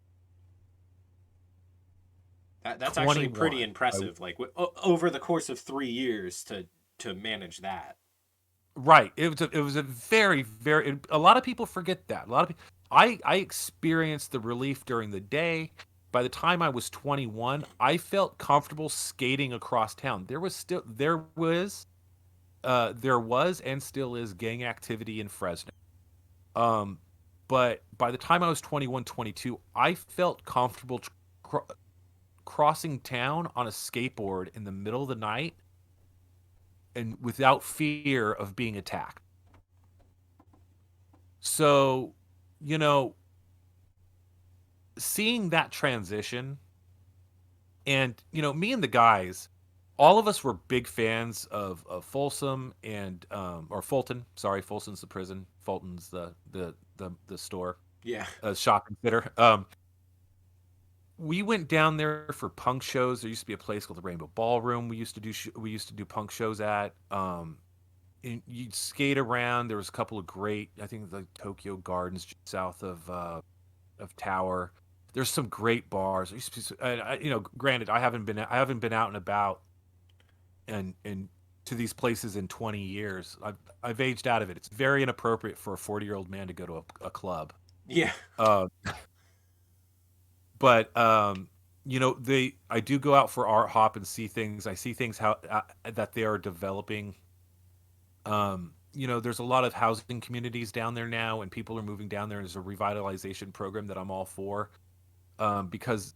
Speaker 1: That's actually pretty
Speaker 2: 21,
Speaker 1: impressive. Like over the course of 3 years to manage that.
Speaker 2: right, it was a very very a lot of people forget that. A lot of people, I experienced the relief during the day. By the time I was 21, I felt comfortable skating across town. There was and still is gang activity in Fresno. Um, but by the time I was 21, 22, I felt comfortable cr- crossing town on a skateboard in the middle of the night and without fear of being attacked. So, you know, seeing that transition, and me and the guys, all of us were big fans of Folsom and or Fulton. Sorry, Folsom's the prison. Fulton's the store,
Speaker 1: Yeah.
Speaker 2: shopping center. We went down there for punk shows. There used to be a place called the Rainbow Ballroom. We used to do punk shows at. And you'd skate around. There was a couple of great, I think, like Tokyo Gardens just south of Tower. There's some great bars. There used to be, granted, I haven't been out and about and to these places in 20 years. I've aged out of it. It's very inappropriate for a 40-year-old man to go to a club.
Speaker 1: Yeah.
Speaker 2: Uh, but I do go out for art hop and see things. I see things how that they are developing. There's a lot of housing communities down there now, and people are moving down there. There's a revitalization program that I'm all for, because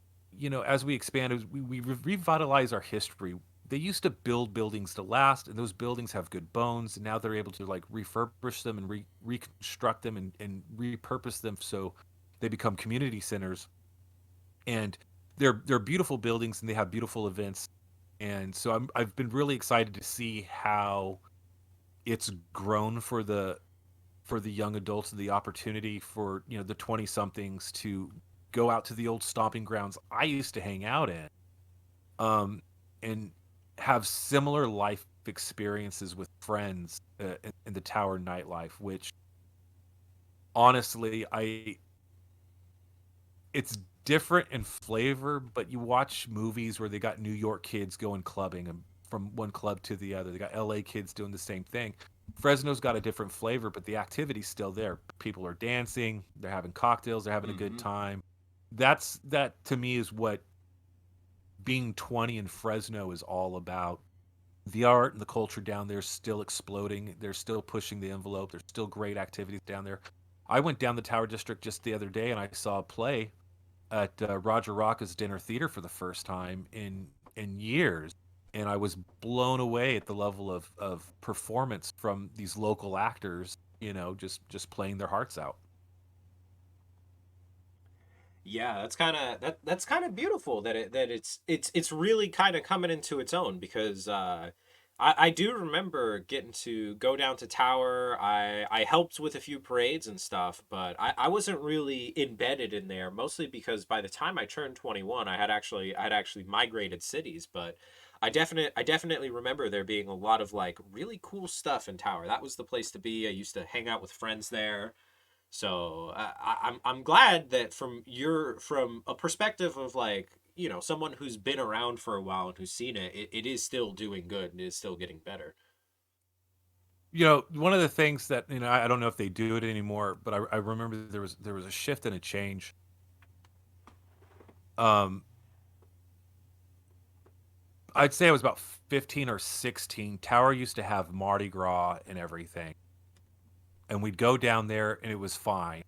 Speaker 2: as we expand, as we revitalize our history. They used to build buildings to last, and those buildings have good bones. And now they're able to like refurbish them and reconstruct them and repurpose them so they become community centers. And they're beautiful buildings, and they have beautiful events. And so I've been really excited to see how it's grown for the young adults, the opportunity for the 20 somethings to go out to the old stomping grounds I used to hang out in, um, and have similar life experiences with friends in the Tower nightlife. Which honestly, I it's different in flavor, but you watch movies where they got New York kids going clubbing and from one club to the other. They got LA kids doing the same thing. Fresno's got a different flavor, but the activity's still there. People are dancing, they're having cocktails, they're having a good
Speaker 1: Hmm.
Speaker 2: time. That to me is what being 20 in Fresno is all about. The art and the culture down there is still exploding. They're still pushing the envelope. There's still great activities down there. I went down the Tower District just the other day and I saw a play at Roger Rocca's Dinner Theater for the first time in years, and I was blown away at the level of performance from these local actors. Just playing their hearts out.
Speaker 1: Yeah, that's kind of beautiful that it's really kind of coming into its own because I do remember getting to go down to Tower. I helped with a few parades and stuff, but I wasn't really embedded in there mostly because by the time I turned 21, I had actually migrated cities, but I definitely remember there being a lot of like really cool stuff in Tower. That was the place to be. I used to hang out with friends there. So I'm glad that from a perspective of like someone who's been around for a while and who's seen it is still doing good and is still getting better.
Speaker 2: One of the things that I don't know if they do it anymore, but I remember there was a shift and a change. Um, I'd say I was about 15 or 16. Tower used to have Mardi Gras and everything, and we'd go down there and it was fine.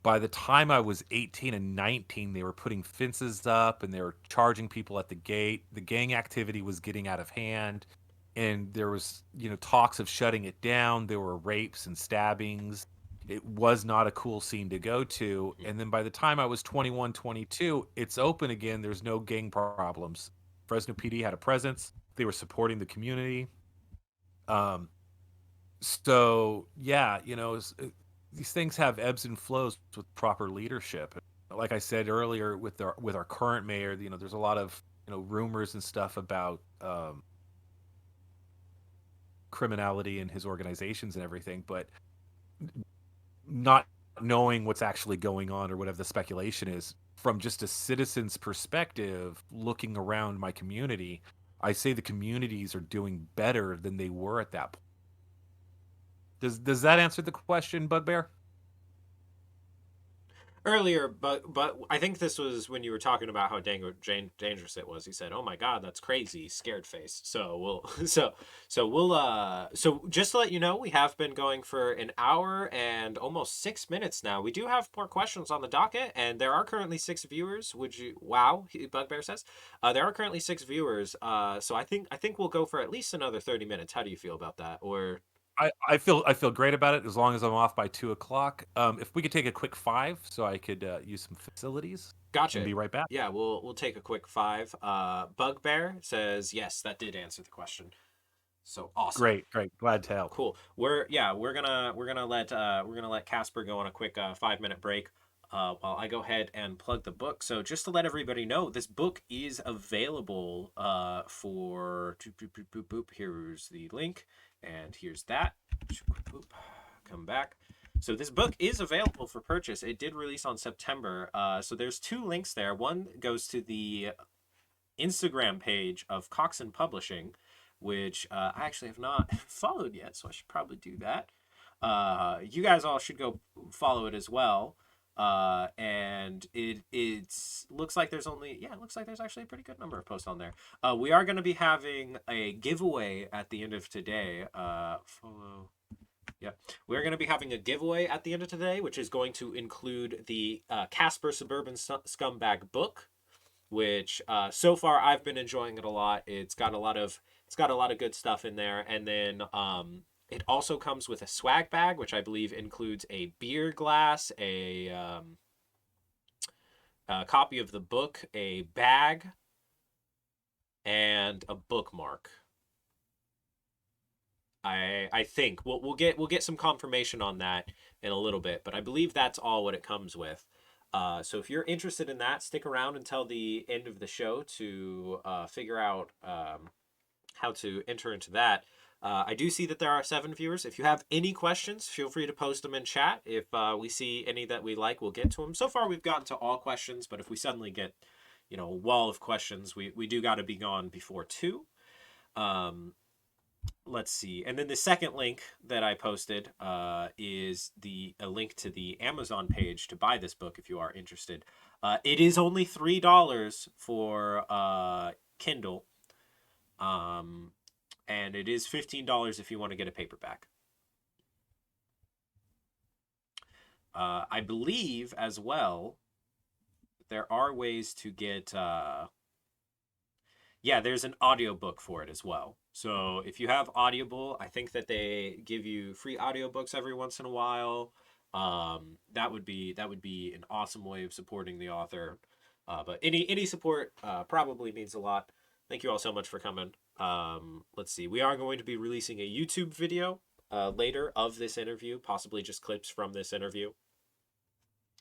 Speaker 2: By the time I was 18 and 19, they were putting fences up and they were charging people at the gate. The gang activity was getting out of hand, and there was, talks of shutting it down. There were rapes and stabbings. it was not a cool scene to go to.
Speaker 1: Mhm.
Speaker 2: And then by the time I was 21, 22, it's open again. There's no gang problems. Fresno PD had a presence. They were supporting the community. Um, so yeah, these things have ebbs and flows with proper leadership. Like I said earlier, with our current mayor, there's a lot of rumors and stuff about criminality in his organizations and everything, but not knowing what's actually going on or whatever the speculation is from just a citizen's perspective looking around my community, I say the communities are doing better than they were at that point. Does that answer the question, Bugbear?
Speaker 1: Earlier, but I think this was when you were talking about how dangerous it was. He said, "Oh my God, that's crazy," scared face. So we'll so just to let you know, we have been going for an hour and almost 6 minutes now. We do have more questions on the docket, and there are currently 6 viewers. Would you? Wow, Bugbear says, there are currently 6 viewers. So I think we'll go for at least another 30 minutes. How do you feel about that? Or
Speaker 2: I feel great about it as long as I'm off by 2 o'clock. If we could take a quick five, so I could use some facilities and
Speaker 1: Gotcha.
Speaker 2: be right back.
Speaker 1: Yeah, we'll take a quick five. Bugbear says yes, that did answer the question. So awesome.
Speaker 2: Great, great, glad to help.
Speaker 1: Cool. We're gonna let Casper go on a quick 5 minute break. While I go ahead and plug the book. So just to let everybody know, this book is available for boop, boop, boop, boop. Here's the link, and here's that. Boop. Come back. So this book is available for purchase. It did release on September. So there's 2 links there. One goes to the Instagram page of Coxon Publishing, which I actually have not followed yet, so I should probably do that. You guys all should go follow it as well. And it looks like there's actually a pretty good number of posts on there. We are going to be having a giveaway at the end of today. Follow. Yeah, we're going to be having a giveaway at the end of today, which is going to include the Casper Suburban Scumbag book, which so far I've been enjoying it a lot. It's got a lot of good stuff in there, and then it also comes with a swag bag, which I believe includes a beer glass, a copy of the book, a bag, and a bookmark. I think we'll get some confirmation on that in a little bit, but I believe that's all what it comes with. So if you're interested in that, stick around until the end of the show to figure out how to enter into that. I do see that there are 7 viewers. If you have any questions, feel free to post them in chat. If we see any that we like, we'll get to them. So far, we've gotten to all questions, but if we suddenly get, a wall of questions, we do got to be gone before 2. Let's see. And then the second link that I posted is a link to the Amazon page to buy this book if you are interested. It is only $3 for Kindle. And it is $15 if you want to get a paperback. I believe as well there are ways to get there's an audiobook for it as well. So if you have Audible, I think that they give you free audiobooks every once in a while. That would be an awesome way of supporting the author. But any support probably means a lot. Thank you all so much for coming. Let's see. We are going to be releasing a YouTube video later of this interview, possibly just clips from this interview.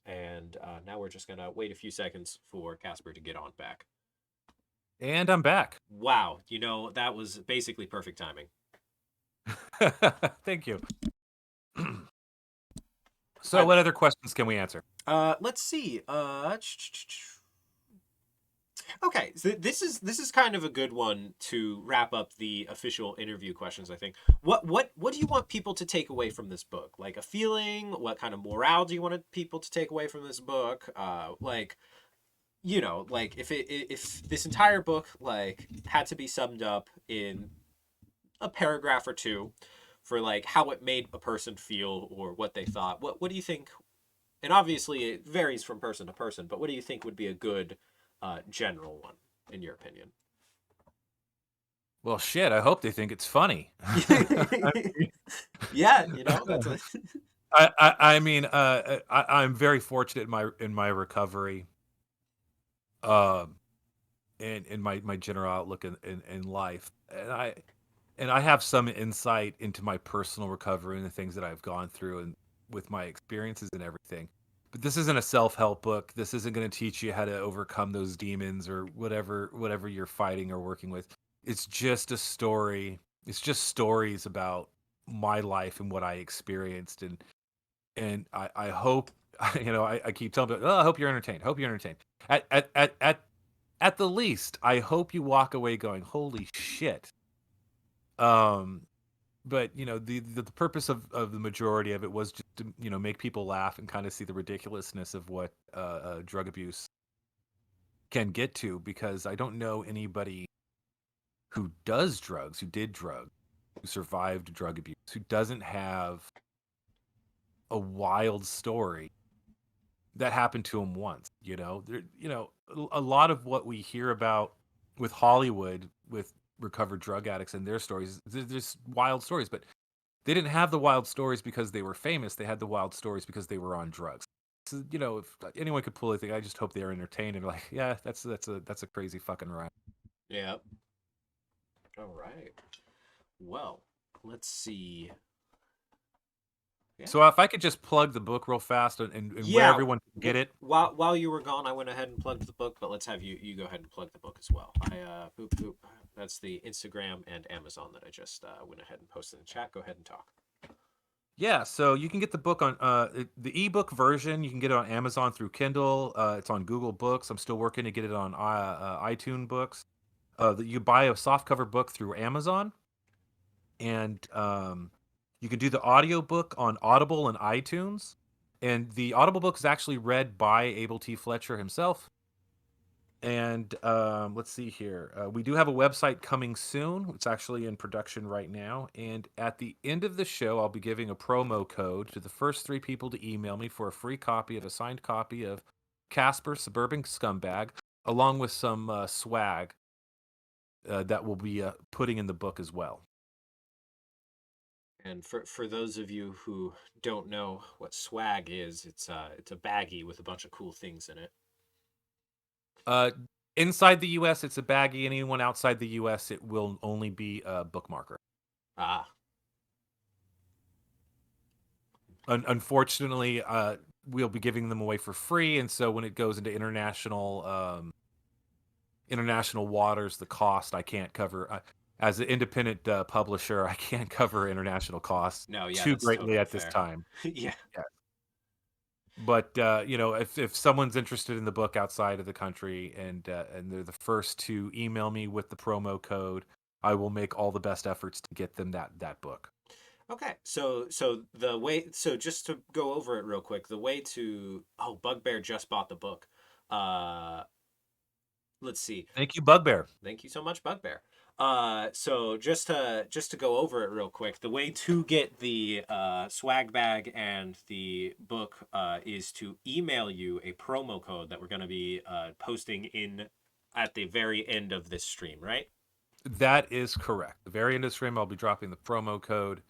Speaker 1: And now we're just going to wait a few seconds for Casper to get on back.
Speaker 2: And I'm back.
Speaker 1: Wow. That was basically perfect timing.
Speaker 2: Thank you. So what other questions can we answer?
Speaker 1: Let's see. Okay, so this is kind of a good one to wrap up the official interview questions, I think. What do you want people to take away from this book? Like a feeling? What kind of morale do you want people to take away from this book? Like if this entire book had to be summed up in a paragraph or two for how it made a person feel or what they thought, what do you think? And obviously it varies from person to person, but what do you think would be a good general one in your opinion?
Speaker 2: Well, shit, I hope they think it's funny.
Speaker 1: Yeah, that's
Speaker 2: I mean, I'm very fortunate in my recovery, um, and in my general outlook in life, and I have some insight into my personal recovery and the things that I've gone through and with my experiences and everything. But this isn't a self-help book. This isn't going to teach you how to overcome those demons or whatever you're fighting or working with. It's just a story. It's just stories about my life and what I experienced, and I hope I keep telling people, oh, I hope you're entertained. Hope you're entertained. At the least, I hope you walk away going, holy shit. Um, but the purpose of the majority of it was just to make people laugh and kind of see the ridiculousness of what drug abuse can get to, because I don't know anybody who does drugs, who did drugs, who survived drug abuse, who doesn't have a wild story that happened to him once. A lot of what we hear about with Hollywood, with recovered drug addicts and their stories, there's wild stories, but they didn't have the wild stories because they were famous. They had the wild stories because they were on drugs. So, if anyone could pull anything, I just hope they're entertained and like, yeah, that's a crazy fucking ride.
Speaker 1: Yeah. All right. Well, let's see. Yeah.
Speaker 2: So if I could just plug the book real fast and where
Speaker 1: Yeah.
Speaker 2: everyone can get it.
Speaker 1: While you were gone, I went ahead and plugged the book, but let's have you go ahead and plug the book as well. Boop boop. That's the Instagram and Amazon that I just went ahead and posted in the chat. Go ahead and talk.
Speaker 2: Yeah, so you can get the book on the ebook version. You can get it on Amazon through Kindle. It's on Google Books. I'm still working to get it on iTunes Books. You buy a softcover book through Amazon, and you can do the audiobook on Audible and iTunes. And the Audible book is actually read by Abel T. Fletcher himself. And let's see here. We do have a website coming soon. It's actually in production right now. And at the end of the show, I'll be giving a promo code to the first 3 people to email me for a free copy of a signed copy of Casper Suburban Scumbag, along with some swag that we'll be putting in the book as well.
Speaker 1: And for those of you who don't know what swag is, it's a baggie with a bunch of cool things in it.
Speaker 2: Uh, Inside the U.S., it's a baggie. Anyone outside the U.S., it will only be a bookmarker.
Speaker 1: Ah.
Speaker 2: Unfortunately, we'll be giving them away for free, and so when it goes into international waters, the cost I can't cover. As an independent publisher, I can't cover international costs
Speaker 1: No, yeah,
Speaker 2: too
Speaker 1: that's
Speaker 2: greatly
Speaker 1: totally
Speaker 2: at this
Speaker 1: fair.
Speaker 2: time.
Speaker 1: Yeah.
Speaker 2: Yeah. But if someone's interested in the book outside of the country, and they're the first to email me with the promo code, I will make all the best efforts to get them that book.
Speaker 1: Okay, so just to go over it real quick, the way to Bugbear just bought the book. Uh, let's see.
Speaker 2: Thank you, Bugbear.
Speaker 1: Thank you so much, Bugbear. So just to go over it real quick, the way to get the swag bag and the book is to email you a promo code that we're going to be posting in at the very end of this stream, right?
Speaker 2: That is correct. The very end of the stream, I'll be dropping the promo code,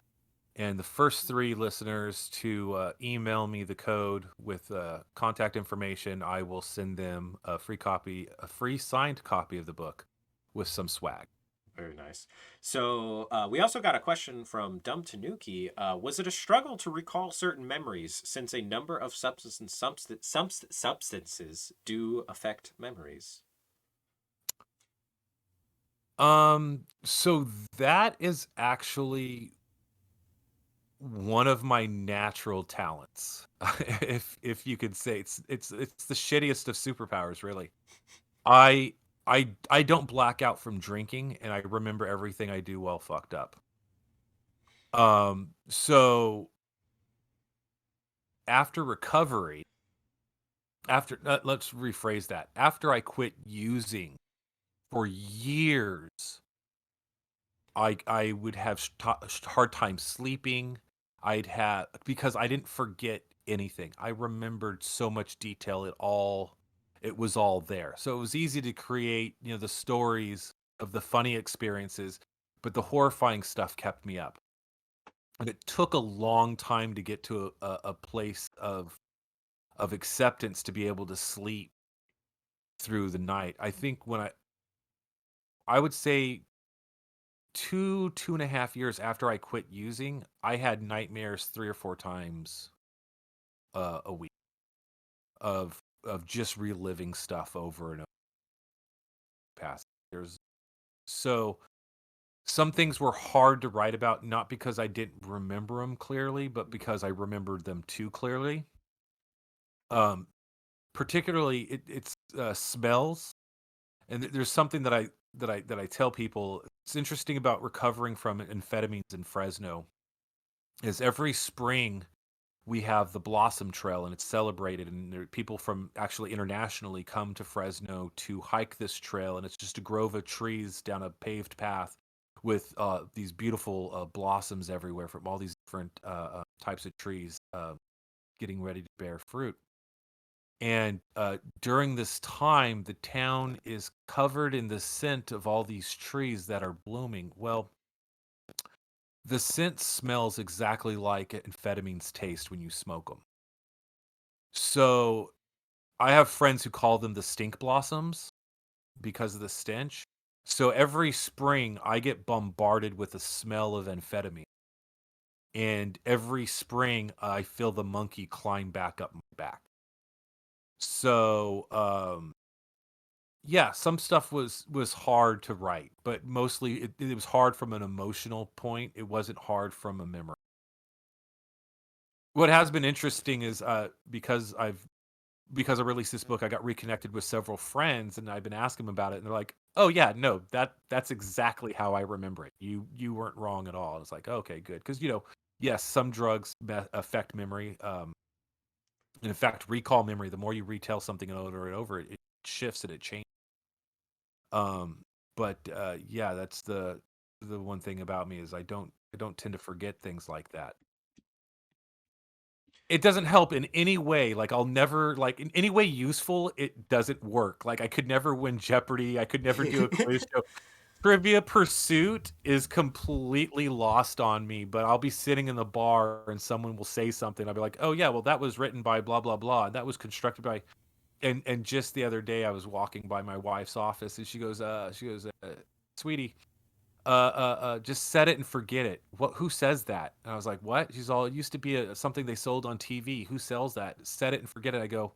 Speaker 2: and the first 3 listeners to email me the code with contact information, I will send them a free signed copy of the book with some swag.
Speaker 1: Very nice. So we also got a question from Dumb Tanuki. Was it a struggle to recall certain memories since a number of substances do affect memories?
Speaker 2: So that is actually one of my natural talents. If you could say it's the shittiest of superpowers, really. I I don't black out from drinking, and I remember everything I do while fucked up. So after recovery, let's rephrase that. After I quit using for years, I would have hard time sleeping. I'd have because I didn't forget anything. I remembered so much detail. It was all there. So it was easy to create, the stories of the funny experiences, but the horrifying stuff kept me up. and it took a long time to get to a place of acceptance to be able to sleep through the night. I think when I would say 2.5 years after I quit using, I had nightmares 3 or 4 times a week of just reliving stuff over and over past years. So some things were hard to write about, not because I didn't remember them clearly, but because I remembered them too clearly. Um, Particularly, it's smells, and there's something that I tell people. It's interesting about recovering from amphetamines in Fresno is every spring we have the Blossom Trail and it's celebrated, and there, people from actually internationally come to Fresno to hike this trail, and it's just a grove of trees down a paved path with these beautiful blossoms everywhere from all these different types of trees getting ready to bear fruit. And during this time, the town is covered in the scent of all these trees that are blooming. Well, the scent smells exactly like amphetamines taste when you smoke them. So I have friends who call them the stink blossoms because of the stench. So every spring, I get bombarded with the smell of amphetamine. And every spring, I feel the monkey climb back up my back. So, yeah, some stuff was hard to write, but mostly it was hard from an emotional point. It wasn't hard from a memory. What has been interesting is because I released this book, I got reconnected with several friends, and I've been asking them about it, and they're like, "Oh yeah, no, that's exactly how I remember it. You weren't wrong at all." And it's like, okay, good, because yes, some drugs affect memory, and in fact, recall memory. The more you retell something over and over, it shifts and it changes. Um, but yeah, that's the one thing about me is I don't tend to forget things like that. It doesn't help in any way, like, I'll never like, in any way useful, it doesn't work, like, I could never win Jeopardy, I could never do a quiz show. Trivia Pursuit is completely lost on me, but I'll be sitting in the bar and someone will say something, I'll be like, "Oh, yeah, well, that was written by blah, blah, blah, and that was constructed by." And just the other day, I was walking by my wife's office, and "Sweetie, just set it and forget it. What? Who says that?" And I was like, "What?" She's all, "It used to be something they sold on TV. Who sells that? Set it and forget it." I go,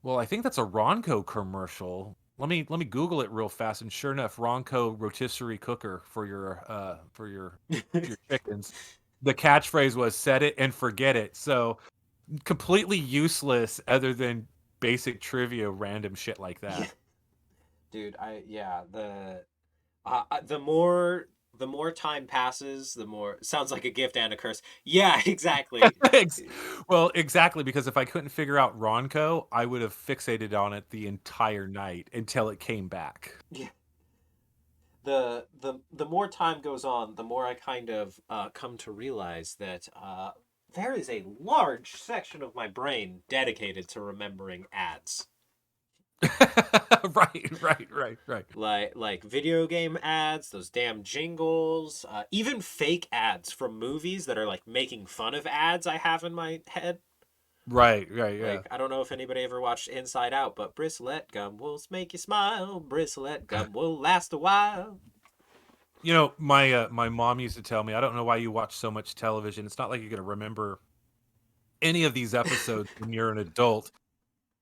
Speaker 2: "Well, I think that's a Ronco commercial. Let me Google it real fast." And sure enough, Ronco rotisserie cooker for your chickens. The catchphrase was "set it and forget it." So completely useless, other than basic trivia, random shit like
Speaker 1: Yeah,
Speaker 2: that.
Speaker 1: dude. The more time passes, the more sounds like a gift and a curse. Yeah, exactly.
Speaker 2: Ex Well, exactly, because if I couldn't figure out Ronco, I would have fixated on it the entire night until it came back.
Speaker 1: Yeah. The more time goes on, the more I kind of come to realize that there is a large section of my brain dedicated to remembering ads.
Speaker 2: Right, right, right, right.
Speaker 1: Like video game ads, those damn jingles, even fake ads from movies that are like making fun of ads I have in my head.
Speaker 2: Right, right, yeah.
Speaker 1: Like, I don't know if anybody ever watched Inside Out, but bristlette gum will make you smile. Bristlette gum will last a while.
Speaker 2: My mom used to tell me, "I don't know why you watch so much television. It's not like you're gonna remember any of these episodes when you're an adult."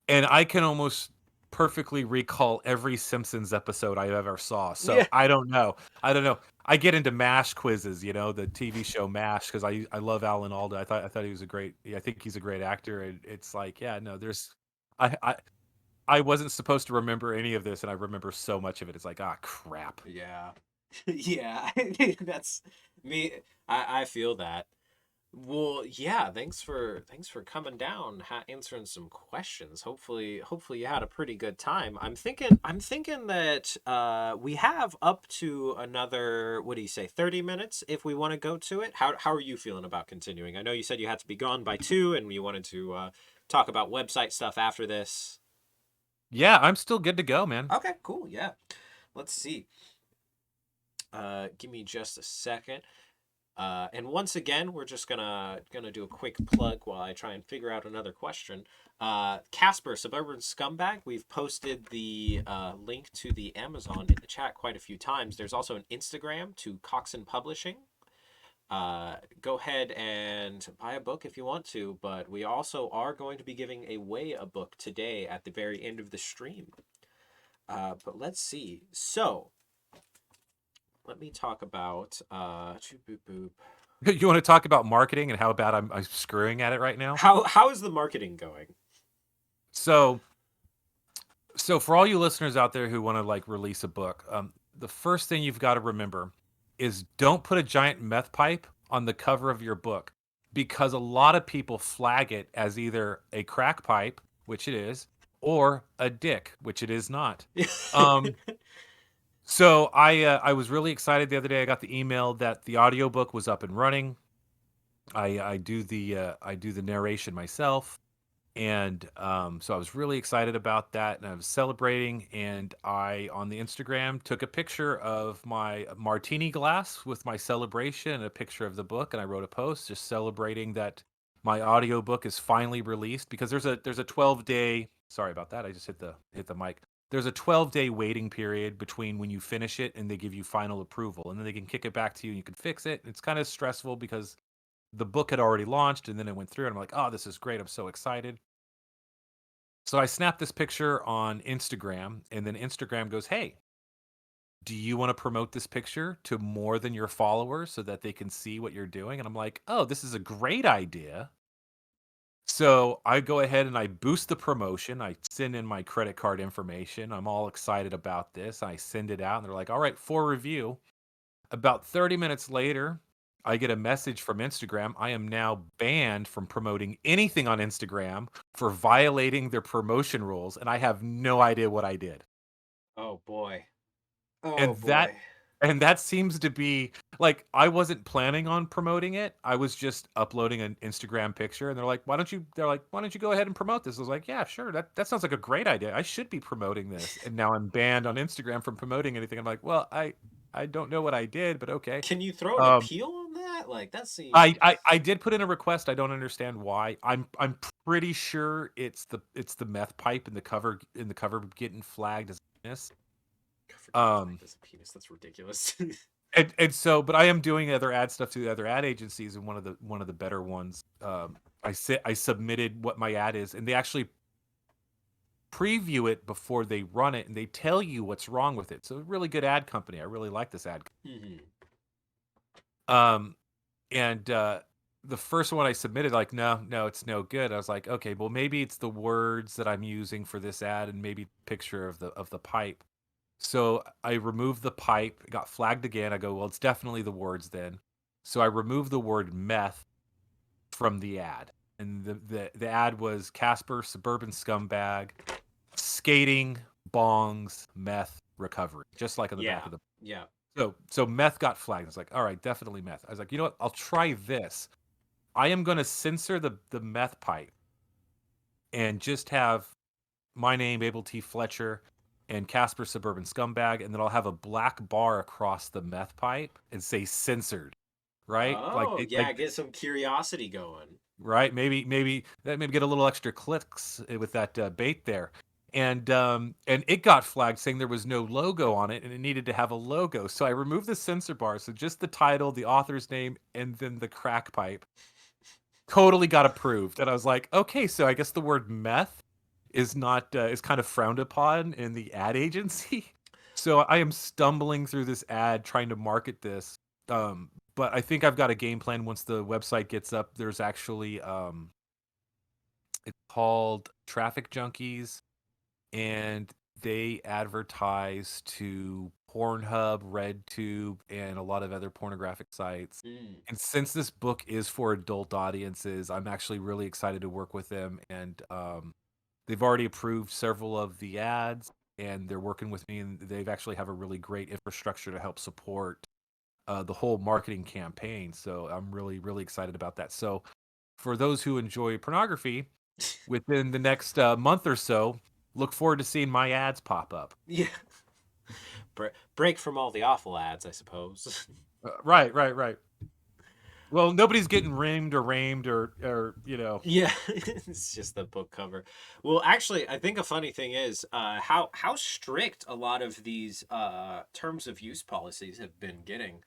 Speaker 2: And I can almost perfectly recall every Simpsons episode I ever saw,
Speaker 1: Yeah.
Speaker 2: so I don't know. I get into MASH quizzes, the TV show MASH, because I love Alan Alda. I thought he was a great yeah, I think he's a great actor, and it's like, yeah, no, there's I I I wasn't supposed to remember any of this, and I remember so much of it. It's like, "Ah, crap."
Speaker 1: Yeah. Yeah. That's me. I feel that. Well, yeah, thanks for coming down, answering some questions. Hopefully you had a pretty good time. I'm thinking that we have up to another, what do you say, 30 minutes if we want to go to it. How are you feeling about continuing? I know you said you had to be gone by 2 and you wanted to talk about website stuff after this.
Speaker 2: Yeah, I'm still good to go, man.
Speaker 1: Okay, cool. Yeah. Let's see. Give me just a second. And once again, we're just gonna do a quick plug while I try and figure out another question. Casper, Suburban Scumbag, we've posted the link to the Amazon in the chat quite a few times. There's also an Instagram to Coxon Publishing. Go ahead and buy a book if you want to, but we also are going to be giving away a book today at the very end of the stream. But let's see. So let me talk about boop, boop.
Speaker 2: You want to talk about marketing and how bad I'm screwing at it right now?
Speaker 1: How is the marketing going?
Speaker 2: So for all you listeners out there who want to like release a book, the first thing you've got to remember is don't put a giant meth pipe on the cover of your book, because a lot of people flag it as either a crack pipe, which it is, or a dick, which it is not. Um, so I was really excited the other day. I got the email that the audiobook was up and running. I do the narration myself. And so I was really excited about that, and I was celebrating. And I, on the Instagram, took a picture of my martini glass with my celebration and a picture of the book. And I wrote a post just celebrating that my audiobook is finally released, because there's a 12-day, sorry about that, I just hit the mic. There's a 12-day waiting period between when you finish it and they give you final approval, and then they can kick it back to you and you can fix it. It's kind of stressful because the book had already launched and then it went through, and I'm like, oh, this is great. I'm so excited. So I snapped this picture on Instagram, and then Instagram goes, hey, do you want to promote this picture to more than your followers so that they can see what you're doing? And I'm like, oh, this is a great idea. So I go ahead and I boost the promotion. I send in my credit card information. I'm all excited about this. I send it out, and they're like, all right, for review. About 30 minutes later, I get a message from Instagram. I am now banned from promoting anything on Instagram for violating their promotion rules, and I have no idea what I did.
Speaker 1: Oh boy. Oh
Speaker 2: And that
Speaker 1: boy.
Speaker 2: and that seems to be like, I wasn't planning on promoting it. I was just uploading an Instagram picture, and why don't you go ahead and promote this? I was like, yeah, sure. That sounds like a great idea. I should be promoting this. And now I'm banned on Instagram from promoting anything. I'm like, well, I don't know what I did, but okay.
Speaker 1: Can you throw an
Speaker 2: Um
Speaker 1: appeal on that? Like that
Speaker 2: I,
Speaker 1: seems.
Speaker 2: I I did put in a request. I don't understand why. I'm pretty sure it's the meth pipe in the cover getting flagged as a penis. Um
Speaker 1: As a penis. That's ridiculous.
Speaker 2: and so, but I am doing other ad stuff to the other ad agencies, and one of the better ones. I submitted what my ad is, and they actually preview it before they run it, and they tell you what's wrong with it. So, a really good ad company. I really like this ad.
Speaker 1: Mhm.
Speaker 2: Um and the first one I submitted, like, no, it's no good. I was like, okay, well, maybe it's the words that I'm using for this ad, and maybe picture of the pipe. So I removed the pipe. It got flagged again. I go, well, it's definitely the words then. So I removed the word meth from the ad, and the ad was Casper, suburban scumbag, skating, bongs, meth, recovery, just like on the back
Speaker 1: Yeah.
Speaker 2: of the.
Speaker 1: Yeah.
Speaker 2: So meth got flagged. I was like, all right, definitely meth. I was like, you know what? I'll try this. I am going to censor the meth pipe and just have my name, Abel T. Fletcher, and Casper Suburban Scumbag, and then I'll have a black bar across the meth pipe and say censored, right?
Speaker 1: Oh yeah. Get some curiosity going.
Speaker 2: Right? Maybe get a little extra clicks with that bait there. And it got flagged saying there was no logo on it and it needed to have a logo. So I removed the censor bar, so just the title, the author's name, and then the crack pipe. Totally got approved. And I was like, okay, so I guess the word meth is not is kind of frowned upon in the ad agency. So I am stumbling through this ad trying to market this. But I think I've got a game plan once the website gets up. There's actually it's called Traffic Junkies, and they advertise to Pornhub, RedTube, and a lot of other pornographic sites.
Speaker 1: Mm.
Speaker 2: And since this book is for adult audiences, I'm actually really excited to work with them. And they've already approved several of the ads, and they're working with me, and they've actually have a really great infrastructure to help support the whole marketing campaign. So I'm really, really excited about that. So for those who enjoy pornography, within the next month or so, look forward to seeing my ads pop up.
Speaker 1: Yeah. Break from all the awful ads, I suppose.
Speaker 2: Right. Well, nobody's getting ringed or ramed or
Speaker 1: Yeah, it's just the book cover. Well, actually, I think a funny thing is how strict a lot of these terms of use policies have been getting.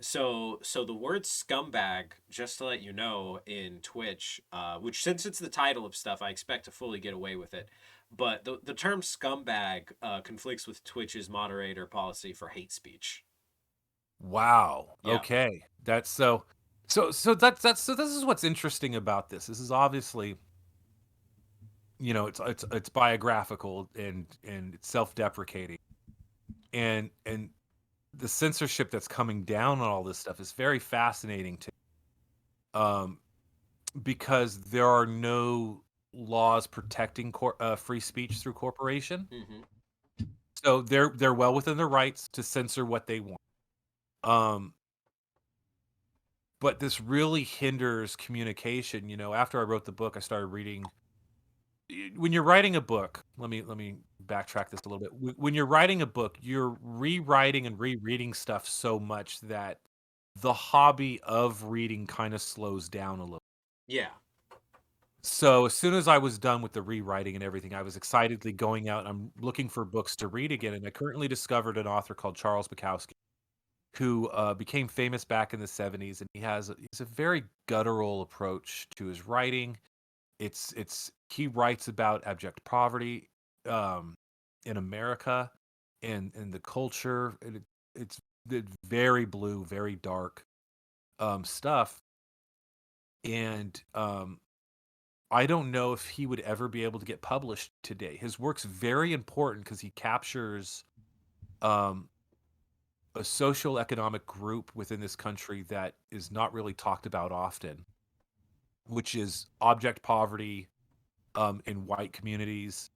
Speaker 1: So the word scumbag, just to let you know, in Twitch, which since it's the title of stuff, I expect to fully get away with it. But the term scumbag conflicts with Twitch's moderator policy for hate speech.
Speaker 2: Wow.
Speaker 1: Yeah.
Speaker 2: Okay. That's so this is what's interesting about this. This is obviously, it's biographical and it's self-deprecating. And the censorship that's coming down on all this stuff is very fascinating to um because there are no laws protecting free speech through corporation.
Speaker 1: Hmm.
Speaker 2: So they're well within their rights to censor what they want. Um but this really hinders communication. After I wrote the book, I started reading. When you're writing a book, let me backtrack this a little bit. When you're writing a book, you're rewriting and rereading stuff so much that the hobby of reading kind of slows down a little.
Speaker 1: Yeah.
Speaker 2: So as soon as I was done with the rewriting and everything, I was excitedly going out and I'm looking for books to read again. And I currently discovered an author called Charles Bukowski, who became famous back in the '70s, and he's a very guttural approach to his writing. It's he writes about abject poverty um, in America and the culture. It's very blue, very dark stuff, and I don't know if he would ever be able to get published today. His work's very important because he captures um, a social economic group within this country that is not really talked about often, which is object poverty in white communities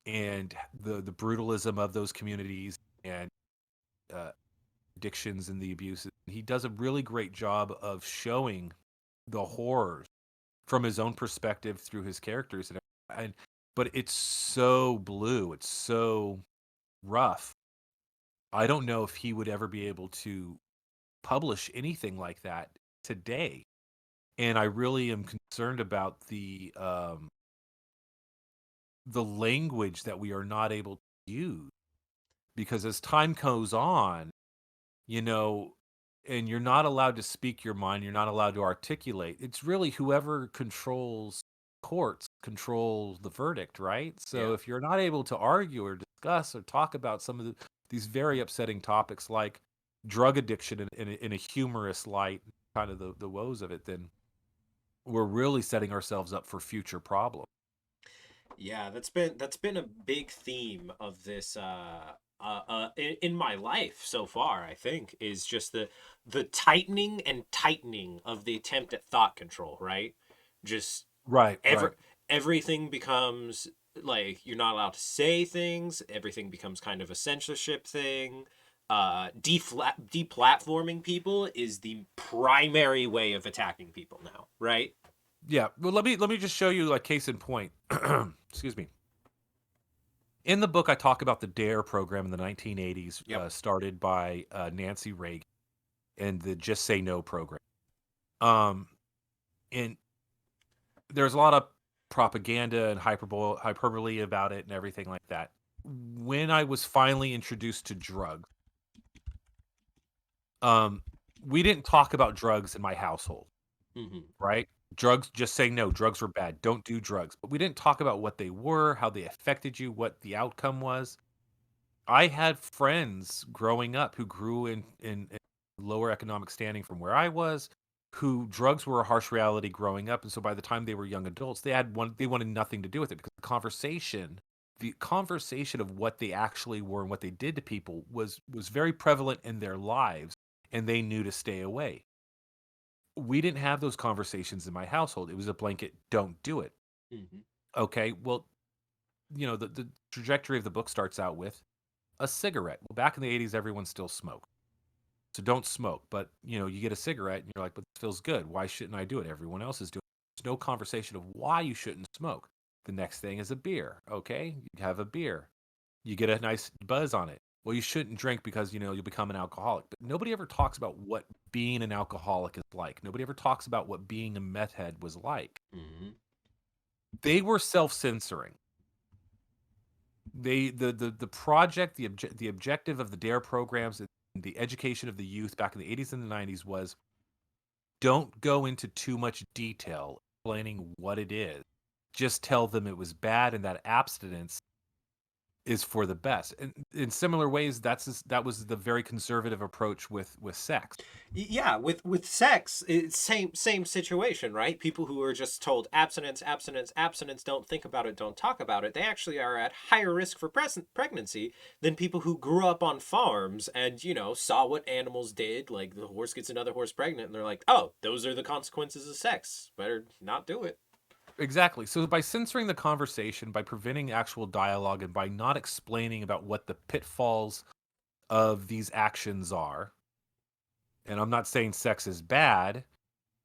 Speaker 2: and the brutalism of those communities and uh, addictions and the abuses. He does a really great job of showing the horrors from his own perspective through his characters and but it's so blue, it's so rough. I don't know if he would ever be able to publish anything like that today. And I really am concerned about the language that we are not able to use because as time goes on, you know, and you're not allowed to speak your mind, you're not allowed to articulate. It's really whoever controls courts control the verdict, right? So
Speaker 1: Yeah.
Speaker 2: if you're not able to argue or discuss or talk about some of these very upsetting topics like drug addiction in a humorous light, kind of the woes of it, then we're really setting ourselves up for future problems.
Speaker 1: Yeah, that's been a big theme of this in my life so far, I think, is just the tightening and tightening of the attempt at thought control, right? Just
Speaker 2: Right,
Speaker 1: ever
Speaker 2: right.
Speaker 1: everything becomes like you're not allowed to say things, everything becomes kind of a censorship thing. Deplatforming people is the primary way of attacking people now, right?
Speaker 2: Yeah. Well, let me just show you like case in point. Excuse me. In the book, I talk about the DARE program in the 1980s,
Speaker 1: Yep.
Speaker 2: started by Nancy Reagan and the Just Say No program. Um, and there's a lot of propaganda and hyperbole about it and everything like that. When I was finally introduced to drugs, um, we didn't talk about drugs in my household,
Speaker 1: Hmm.
Speaker 2: right? Drugs, just say no. Drugs were bad. Don't do drugs. But we didn't talk about what they were, how they affected you, what the outcome was. I had friends growing up who grew in lower economic standing from where I was, who drugs were a harsh reality growing up, and so by the time they were young adults, they wanted nothing to do with it because the conversation of what they actually were and what they did to people was very prevalent in their lives, and they knew to stay away. We didn't have those conversations in my household. It was a blanket, don't do it.
Speaker 1: Hmm.
Speaker 2: Okay, well, the trajectory of the book starts out with a cigarette. Well, back in the '80s, everyone still smoked. So don't smoke. But, you get a cigarette and you're like, but this feels good. Why shouldn't I do it? Everyone else is doing it. There's no conversation of why you shouldn't smoke. The next thing is a beer. Okay. You have a beer. You get a nice buzz on it. well, you shouldn't drink because, you'll become an alcoholic. But nobody ever talks about what being an alcoholic is like. Nobody ever talks about what being a meth head was like.
Speaker 1: Hmm.
Speaker 2: They were self-censoring. The project, the objective of the DARE programs and the education of the youth back in the 80s and the 90s was, don't go into too much detail explaining what it is. Just tell them it was bad and that abstinence is for the best. And in similar ways, that was the very conservative approach with sex.
Speaker 1: Yeah, with sex, it's same situation, right? People who are just told abstinence, abstinence, abstinence, don't think about it, don't talk about it, they actually are at higher risk for pregnancy than people who grew up on farms and, saw what animals did, like the horse gets another horse pregnant and they're like, "Oh, those are the consequences of sex. Better not do it."
Speaker 2: Exactly. So by censoring the conversation, by preventing actual dialogue, and by not explaining about what the pitfalls of these actions are, and I'm not saying sex is bad,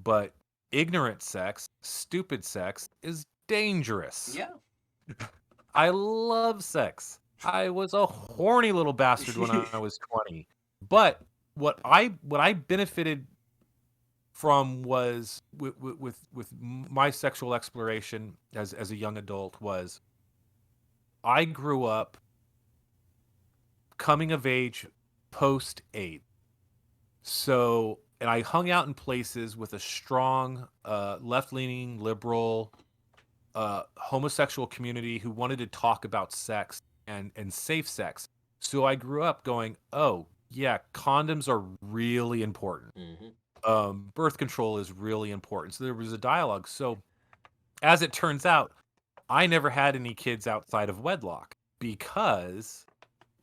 Speaker 2: but ignorant sex, stupid sex is dangerous.
Speaker 1: Yeah.
Speaker 2: I love sex. I was a horny little bastard when I was 20. But what I benefited from was with my sexual exploration as a young adult was I grew up coming of age post AIDS. So, and I hung out in places with a strong left-leaning liberal homosexual community who wanted to talk about sex and safe sex. So I grew up going, oh yeah, condoms are really important.
Speaker 1: Hmm.
Speaker 2: Birth control is really important. So there was a dialogue. So as it turns out, I never had any kids outside of wedlock because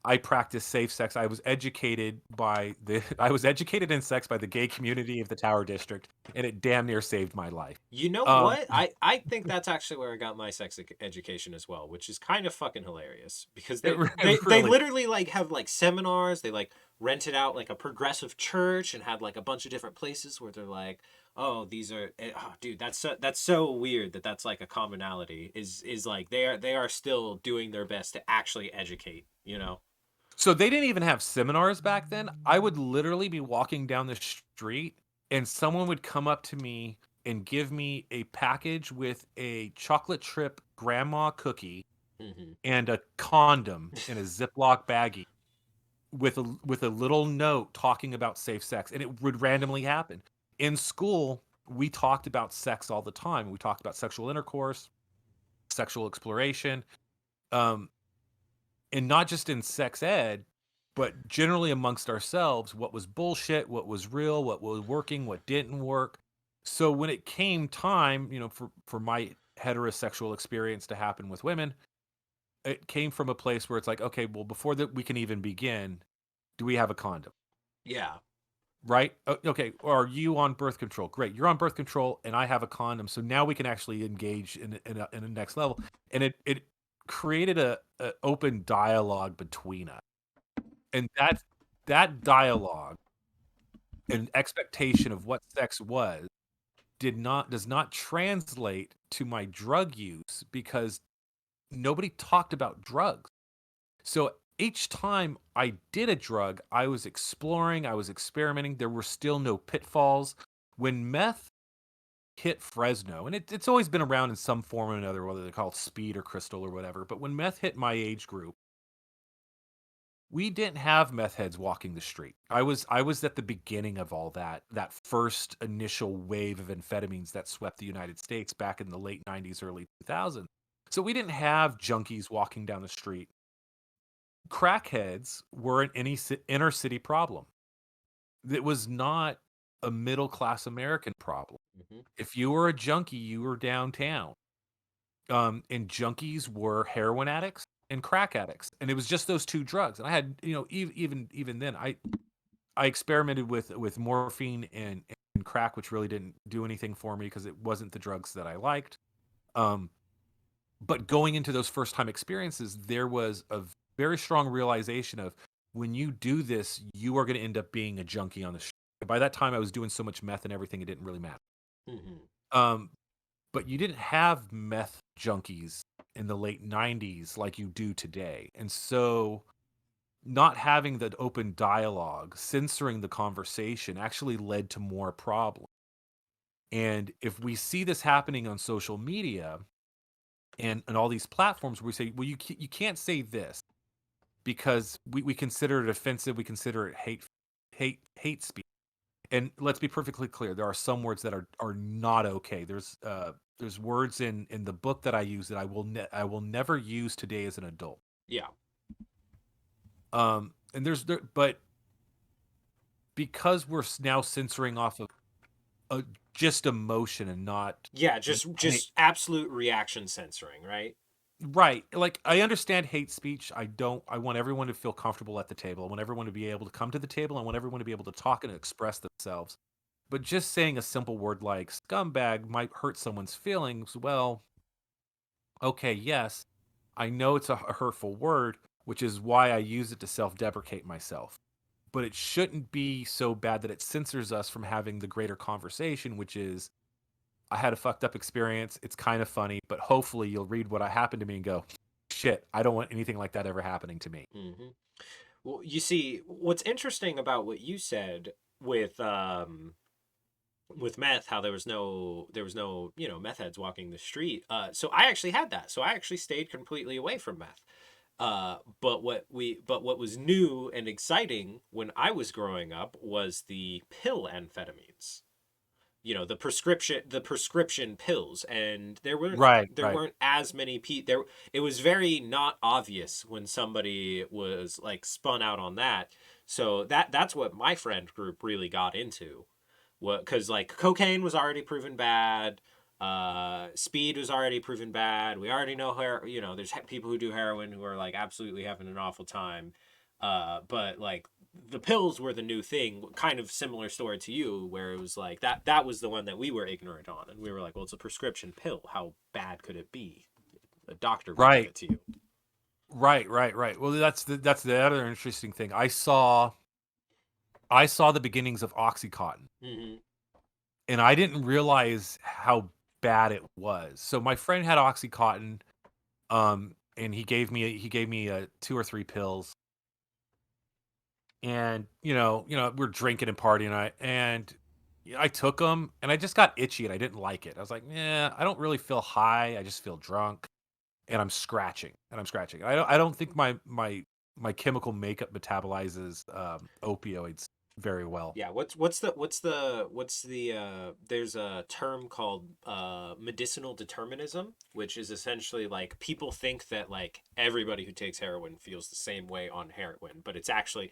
Speaker 2: I practiced safe sex. I was educated in sex by the gay community of the Tower District, and it damn near saved my life.
Speaker 1: You know
Speaker 2: Um,
Speaker 1: what? I think that's actually where I got my education as well, which is kind of fucking hilarious because
Speaker 2: it,
Speaker 1: they
Speaker 2: really,
Speaker 1: literally like have like seminars. They like rented out like a progressive church and had like a bunch of different places where they're like, oh, these are oh, dude, that's so weird that that's like a commonality is like they are still doing their best to actually educate, you know?
Speaker 2: so they didn't even have seminars back then. I would literally be walking down the street, and someone would come up to me and give me a package with a chocolate chip grandma cookie
Speaker 1: Hmm.
Speaker 2: and a condom in a Ziploc baggie with a little note talking about safe sex, and it would randomly happen. In school, we talked about sex all the time. We talked about sexual intercourse, sexual exploration, um, and not just in sex ed, but generally amongst ourselves, what was bullshit, what was real, what was working, what didn't work. So when it came time, for my heterosexual experience to happen with women, it came from a place where it's like, okay, well, before that we can even begin, do we have a condom?
Speaker 1: Yeah.
Speaker 2: Right? Okay. Are you on birth control? Great. You're on birth control, and I have a condom. So now we can actually engage in a next level. And it created a open dialogue between us, and that dialogue and expectation of what sex was does not translate to my drug use because nobody talked about drugs. So each time I did a drug, I was exploring, I was experimenting. There were still no pitfalls. When meth hit Fresno, and it's always been around in some form or another, whether they call it speed or crystal or whatever, but when meth hit my age group, we didn't have meth heads walking the street. I was at the beginning of all that first initial wave of amphetamines that swept the United States back in the late 90s, early 2000s. So we didn't have junkies walking down the street. Crackheads were an inner city problem. It was not a middle class American problem.
Speaker 1: Hmm.
Speaker 2: If you were a junkie, you were downtown. And junkies were heroin addicts and crack addicts, and it was just those two drugs. And I had, even then, I experimented with morphine and crack, which really didn't do anything for me because it wasn't the drugs that I liked. Um, but going into those first time experiences, there was a very strong realization of when you do this, you are going to end up being a junkie on the street. By that time, I was doing so much meth and everything, it didn't really matter.
Speaker 1: Hmm.
Speaker 2: Um, but you didn't have meth junkies in the late 90s like you do today. And so not having the open dialogue, censoring the conversation actually led to more problems. And if we see this happening on social media and all these platforms where we say, well, you can't say this because we consider it offensive, we consider it hate speech. And let's be perfectly clear, there are some words that are not okay. There's words in the book that I use that I will never use today as an adult.
Speaker 1: Yeah.
Speaker 2: And but because we're now censoring off of uh, just emotion and not
Speaker 1: Yeah, just absolute reaction censoring, right?
Speaker 2: right. Like I understand hate speech. I want everyone to feel comfortable at the table. I want everyone to be able to come to the table. I want everyone to be able to talk and express themselves. But just saying a simple word like scumbag might hurt someone's feelings. Well, okay, yes. I know it's a hurtful word, which is why I use it to self-deprecate myself. But it shouldn't be so bad that it censors us from having the greater conversation, which is I had a fucked up experience. It's kind of funny, but hopefully you'll read what happened to me and go, shit, I don't want anything like that ever happening to me.
Speaker 1: Hmm. Well, you see, what's interesting about what you said with meth, how there was no meth heads walking the street. So I actually had that. So I actually stayed completely away from meth. But what was new and exciting when I was growing up was the pill amphetamines. The prescription pills, and there weren't
Speaker 2: Right,
Speaker 1: there
Speaker 2: right.
Speaker 1: weren't as many there. It was very not obvious when somebody was like spun out on that. So that's what my friend group really got into. What, because like cocaine was already proven bad, speed was already proven bad. We already know there's people who do heroin who are like absolutely having an awful time. But like the pills were the new thing, kind of similar story to you, where it was like that was the one that we were ignorant on, and we were like, well, it's a prescription pill. How bad could it be? A doctor would give
Speaker 2: Right.
Speaker 1: it to you.
Speaker 2: Right. Well, that's the other interesting thing. I saw the beginnings of OxyContin,
Speaker 1: Mm-hmm.
Speaker 2: and I didn't realize how bad it was. So my friend had OxyContin, and he gave me 2 or 3 pills, and we're drinking and partying, and I took them, and I just got itchy, and I didn't like it. I was like, yeah, I don't really feel high. I just feel drunk, and I'm scratching, and I'm scratching. I don't think my chemical makeup metabolizes opioids very well.
Speaker 1: Yeah, what's the there's a term called medicinal determinism, which is essentially like people think that like everybody who takes heroin feels the same way on heroin, but it's actually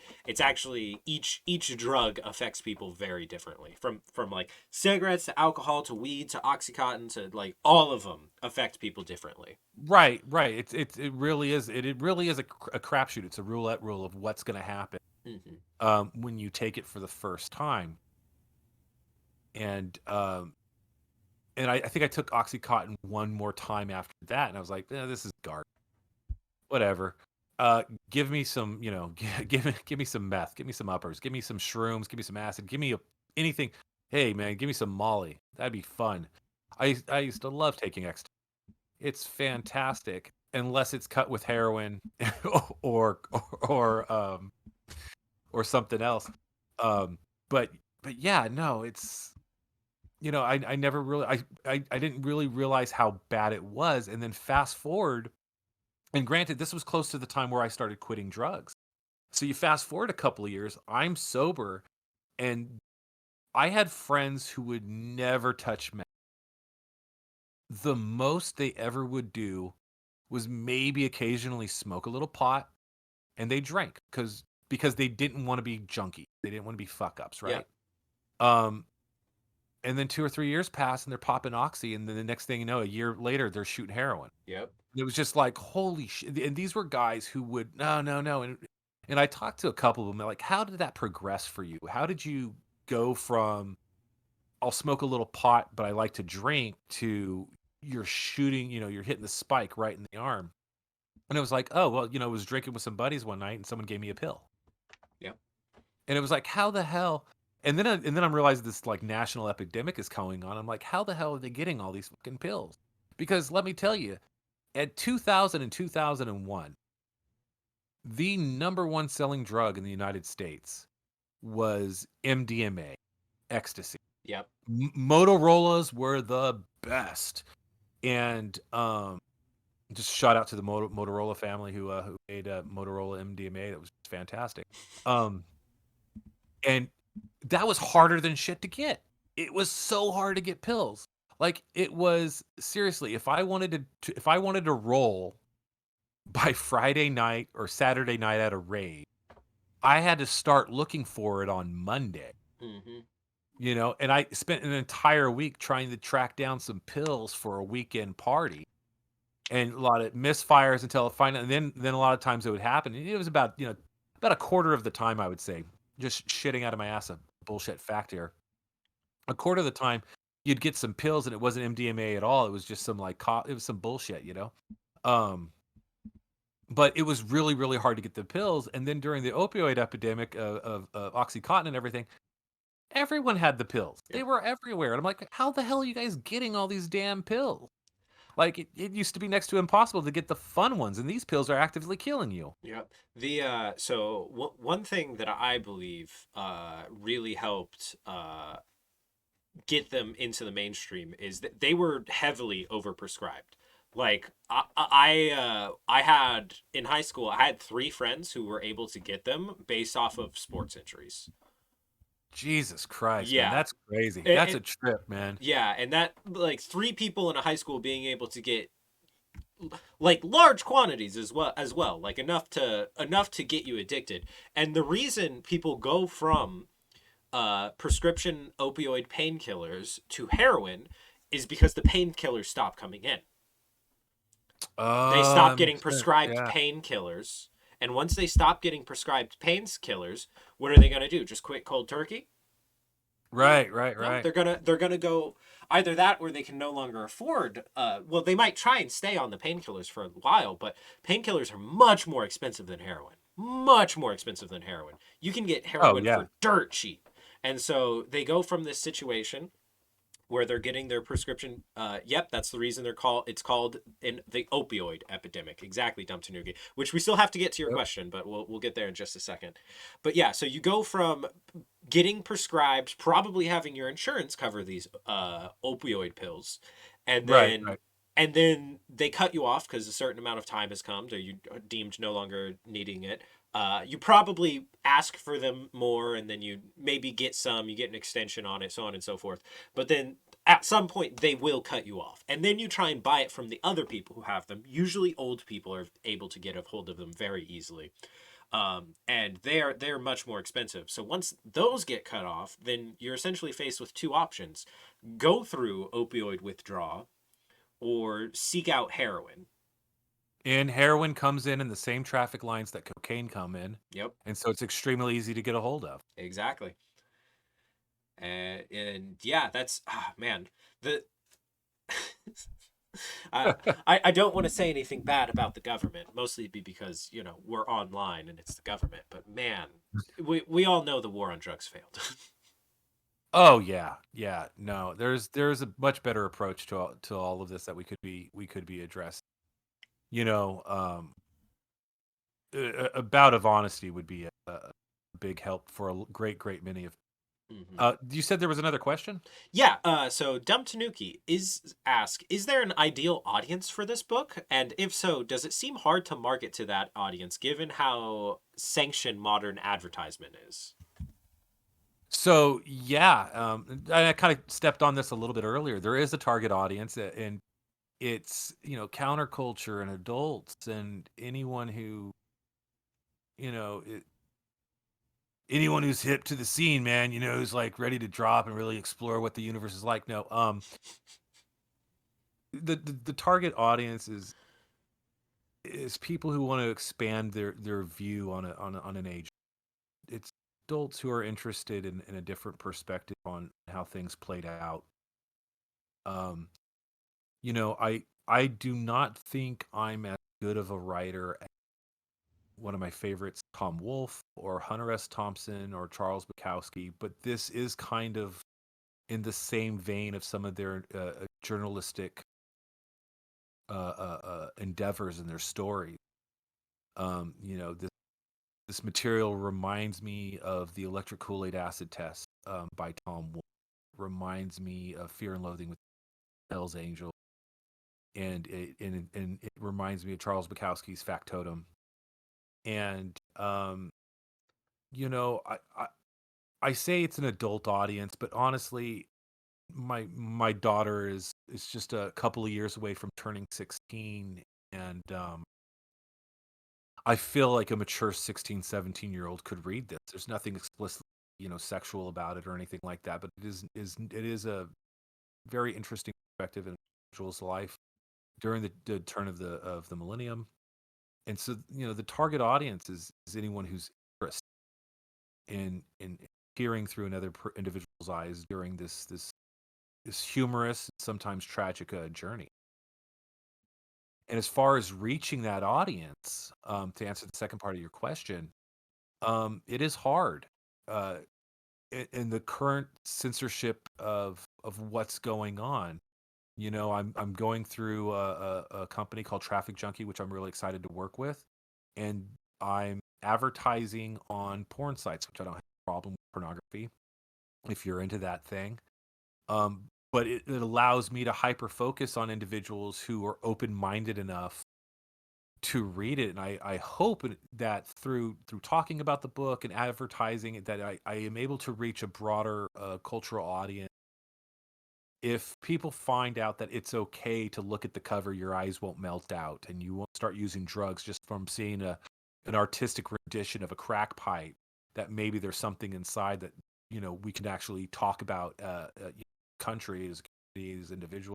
Speaker 1: each drug affects people very differently. From like cigarettes to alcohol to weed to oxycontin to like all of them affect people differently.
Speaker 2: Right. It really is a crapshoot. It's a roulette rule of what's going to happen
Speaker 1: Hmm.
Speaker 2: when you take it for the first time. And I think I took OxyContin one more time after that, and I was like, this is garbage. Whatever. Give me some, give me some meth, give me some uppers, give me some shrooms, give me some acid, anything. Hey man, give me some Molly. That'd be fun. I used to love taking ecstasy. It's fantastic, unless it's cut with heroin or or um or something else. Um, but yeah, no, it's I never really I didn't really realize how bad it was, and then fast forward, and granted, this was close to the time where I started quitting drugs. So you fast forward a couple of years, I'm sober, and I had friends who would never touch meth. The most they ever would do was maybe occasionally smoke a little pot, and they drank because they didn't want to be junkie. They didn't want to be fuck ups,
Speaker 1: Yeah.
Speaker 2: right? Um, and then 2 or 3 years pass, and they're popping oxy, and then the next thing you know, a year later, they're shooting heroin.
Speaker 1: Yep.
Speaker 2: It was just like, holy shit! And these were guys who would no, and I talked to a couple of them. They're like, how did that progress for you? How did you go from I'll smoke a little pot, but I like to drink to you're shooting, you're hitting the spike right in the arm? And it was like, oh well, I was drinking with some buddies one night, and someone gave me a pill.
Speaker 1: Yep.
Speaker 2: And it was like, how the hell? And then I'm realizing this like national epidemic is going on. I'm like, how the hell are they getting all these fucking pills? Because let me tell you, at 2000 and 2001, the number one selling drug in the United States was MDMA, ecstasy.
Speaker 1: Yep.
Speaker 2: Motorola's were the best, and just shout out to the Motorola family who made Motorola MDMA. That was fantastic. Um, and that was harder than shit to get. It was so hard to get pills. Like it was seriously, if I wanted to roll by Friday night or Saturday night at a rave, I had to start looking for it on Monday.
Speaker 1: Hmm.
Speaker 2: And I spent an entire week trying to track down some pills for a weekend party, and a lot of misfires until finally, and then a lot of times it would happen. And it was about a quarter of the time, I would say, just shitting out of my ass a bullshit fact here. A quarter of the time, you'd get some pills and it wasn't MDMA at all. It was just some it was some bullshit. Um, but it was really, really hard to get the pills. And then during the opioid epidemic of OxyContin and everything, everyone had the pills. They
Speaker 1: Yep.
Speaker 2: were everywhere. And I'm like, how the hell are you guys getting all these damn pills? Like it used to be next to impossible to get the fun ones, and these pills are actively killing you.
Speaker 1: Yep. One thing that I believe really helped get them into the mainstream is that they were heavily overprescribed. Like I had in high school, I had three friends who were able to get them based off of sports injuries.
Speaker 2: Jesus Christ, man,
Speaker 1: Yeah,
Speaker 2: that's crazy. That's
Speaker 1: and
Speaker 2: a trip, man.
Speaker 1: yeah, and that like three people in a high school being able to get like large quantities as well, like enough to get you addicted. And the reason people go from prescription opioid painkillers to heroin is because the painkillers stop coming in. They
Speaker 2: Oh,
Speaker 1: stop
Speaker 2: that
Speaker 1: getting
Speaker 2: makes sense.
Speaker 1: prescribed
Speaker 2: Yeah.
Speaker 1: painkillers, and once they stop getting prescribed painkillers, what are they going to do? Just quit cold turkey? No,
Speaker 2: Right, right,
Speaker 1: no,
Speaker 2: right.
Speaker 1: they're gonna go either that or they can no longer afford. Well, they might try and stay on the painkillers for a while, but painkillers are much more expensive than heroin. Much more expensive than heroin. You can get
Speaker 2: Oh,
Speaker 1: heroin
Speaker 2: yeah.
Speaker 1: for dirt cheap, and so they go from this situation where they're getting their prescription. Yep, that's the reason it's called in the opioid epidemic. Exactly, Dump Tanuki. Which we still have to get to your
Speaker 2: Yep.
Speaker 1: question, but we'll get there in just a second. But yeah, so you go from getting prescribed, probably having your insurance cover these opioid pills, and
Speaker 2: Right,
Speaker 1: then
Speaker 2: right.
Speaker 1: they cut you off because a certain amount of time has come, so you are deemed no longer needing it. You probably ask for them more, and then you maybe get some, you get an extension on it, so on and so forth. But then at some point, they will cut you off. And then you try and buy it from the other people who have them. Usually, old people are able to get a hold of them very easily. And they're much more expensive. So once those get cut off, then you're essentially faced with two options: go through opioid withdrawal or seek out heroin.
Speaker 2: And heroin comes in the same traffic lines that cocaine come in,
Speaker 1: Yep,
Speaker 2: and so it's extremely easy to get a hold of.
Speaker 1: exactly. And yeah, that's man, the I, I don't want to say anything bad about the government, mostly because we're online and it's the government. But man, we all know the war on drugs failed.
Speaker 2: Oh yeah, yeah. No, there's a much better approach to all of this that we could be addressing. You know, a bout of honesty would be a big help for a great many of.
Speaker 1: Hmm.
Speaker 2: You said there was another question?
Speaker 1: Yeah. So Dumb Tanuki is there an ideal audience for this book? And if so, does it seem hard to market to that audience given how sanctioned modern advertisement is?
Speaker 2: So yeah, I kind of stepped on this a little bit earlier. There is a target audience, and it's counterculture and adults and anyone who you know it, anyone who's hip to the scene, man. Who's like ready to drop and really explore what the universe is like. No, the target audience is people who want to expand their view on an age. It's adults who are interested in a different perspective on how things played out. Um, I do not think I'm as good of a writer as one of my favorites, Tom Wolfe or Hunter S. Thompson or Charles Bukowski, but this is kind of in the same vein of some of their journalistic endeavors and their stories. This this material reminds me of the electric Kool-Aid acid test by Tom Wolfe. Reminds me of Fear and Loathing with Hell's Angel, and it reminds me of Charles Bukowski's Factotum. And you know, I say it's an adult audience, but honestly, my daughter is just a couple of years away from turning 16, and I feel like a mature 16, 17-year-old could read this. There's nothing explicitly, sexual about it or anything like that, but it is a very interesting perspective in Joel's life during the turn of the millennium. And so, the target audience is anyone who's interested in peering through another individual's eyes during this humorous, sometimes tragic journey. And as far as reaching that audience, to answer the second part of your question, it is hard. Uh, in the current censorship of what's going on. I'm going through a company called Traffic Junkie, which I'm really excited to work with, and I'm advertising on porn sites, which I don't have a problem with pornography if you're into that thing. Um, but it allows me to hyper focus on individuals who are open minded enough to read it, and I hope that through talking about the book and advertising it, that I am able to reach a broader cultural audience. If people find out that it's okay to look at the cover, your eyes won't melt out, and you won't start using drugs just from seeing an artistic rendition of a crack pipe, that maybe there's something inside that we can actually talk about, countries, communities, individuals,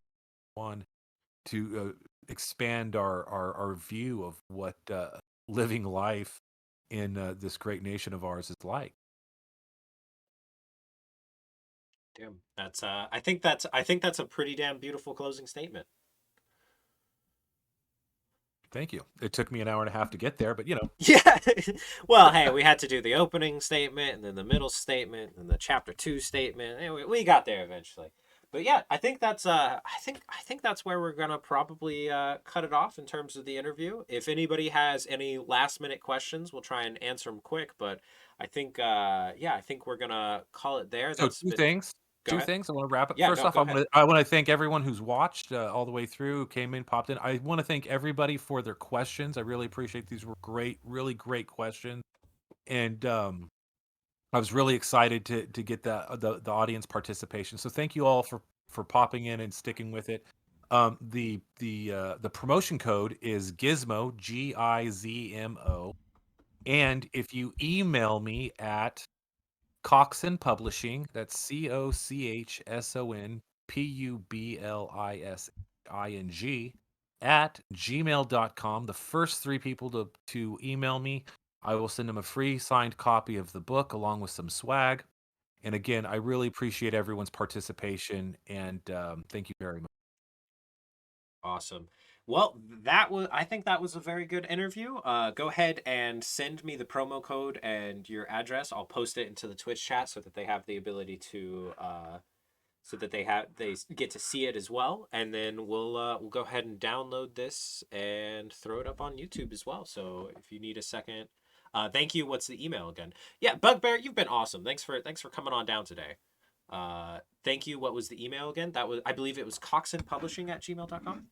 Speaker 2: one to expand our view of what living life in this great nation of ours is like.
Speaker 1: Damn, that's I think that's a pretty damn beautiful closing statement.
Speaker 2: Thank you. It took me an hour and a half to get there, but
Speaker 1: Yeah. Well, hey, we had to do the opening statement and then the middle statement and the chapter 2 statement. Anyway, we got there eventually. But yeah, I think that's where we're gonna probably cut it off in terms of the interview. If anybody has any last minute questions, we'll try and answer them quick. But I think we're gonna call it there.
Speaker 2: so
Speaker 1: That's
Speaker 2: two
Speaker 1: been.
Speaker 2: things.
Speaker 1: Go
Speaker 2: Two
Speaker 1: ahead.
Speaker 2: things. I want to wrap up.
Speaker 1: Yeah,
Speaker 2: First
Speaker 1: no,
Speaker 2: off,
Speaker 1: go ahead.
Speaker 2: I want to thank everyone who's watched all the way through, who came in, popped in. I want to thank everybody for their questions. I really appreciate these were great, really great questions, and I was really excited to get the audience participation. So thank you all for popping in and sticking with it. The promotion code is Gizmo, Gizmo, and if you email me at Coxon Publishing, that's CoxonPublising at gmail.com. The first three people to email me, I will send them a free signed copy of the book along with some swag. And again, I really appreciate everyone's participation, and thank you very much.
Speaker 1: Awesome. Well, I think that was a very good interview. Go ahead and send me the promo code and your address. I'll post it into the Twitch chat so that they have the ability to so that they get to see it as well. And then we'll go ahead and download this and throw it up on YouTube as well. So if you need a second, thank you. What's the email again? Yeah, Bugbear, you've been awesome. Thanks for coming on down today. Thank you. What was the email again? That was, I believe it was coxonpublishing at gmail.com.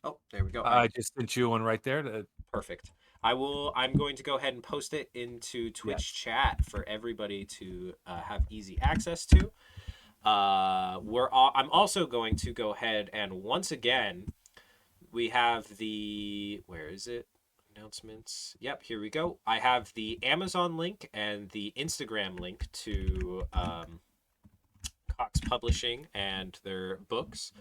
Speaker 1: Oh, there we go.
Speaker 2: I just sent you one right there.
Speaker 1: Perfect. I'm going to go ahead and post it into
Speaker 2: Yeah.
Speaker 1: Twitch chat for everybody to have easy access to. I'm also going to go ahead and once again, we have the, where is it? Announcements. Yep, here we go. I have the Amazon link and the Instagram link to Cox Publishing and their books.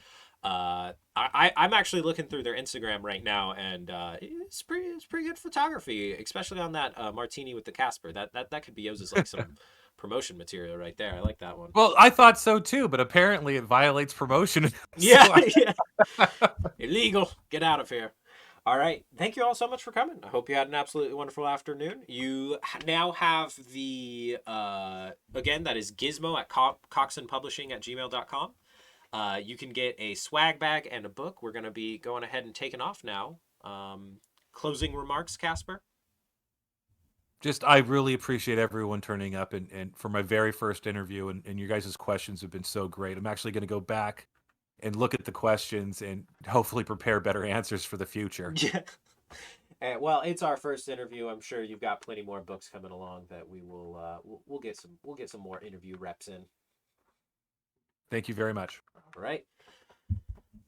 Speaker 1: I'm actually looking through their Instagram right now, and it's pretty good photography, especially on that martini with the Casper. That could be used as like some promotion material right there. I like that one.
Speaker 2: Well, I thought so too, but apparently it violates promotion.
Speaker 1: Yeah,
Speaker 2: So
Speaker 1: yeah. Illegal. Get out of here. All right. Thank you all so much for coming. I hope you had an absolutely wonderful afternoon. You now have the, again, that is Gizmo at coxonpublishing at gmail.com. You can get a swag bag and a book. We're going to be going ahead and taking off now. closing remarks, Casper?
Speaker 2: Just I really appreciate everyone turning up and for my very first interview, and your guys' questions have been so great. I'm actually going to go back and look at the questions and hopefully prepare better answers for the future.
Speaker 1: Yeah. Well, it's our first interview. I'm sure you've got plenty more books coming along that we will we'll get some more interview reps in.
Speaker 2: Thank you very much.
Speaker 1: All right.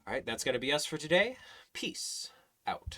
Speaker 1: All right, that's going to be us for today. Peace out.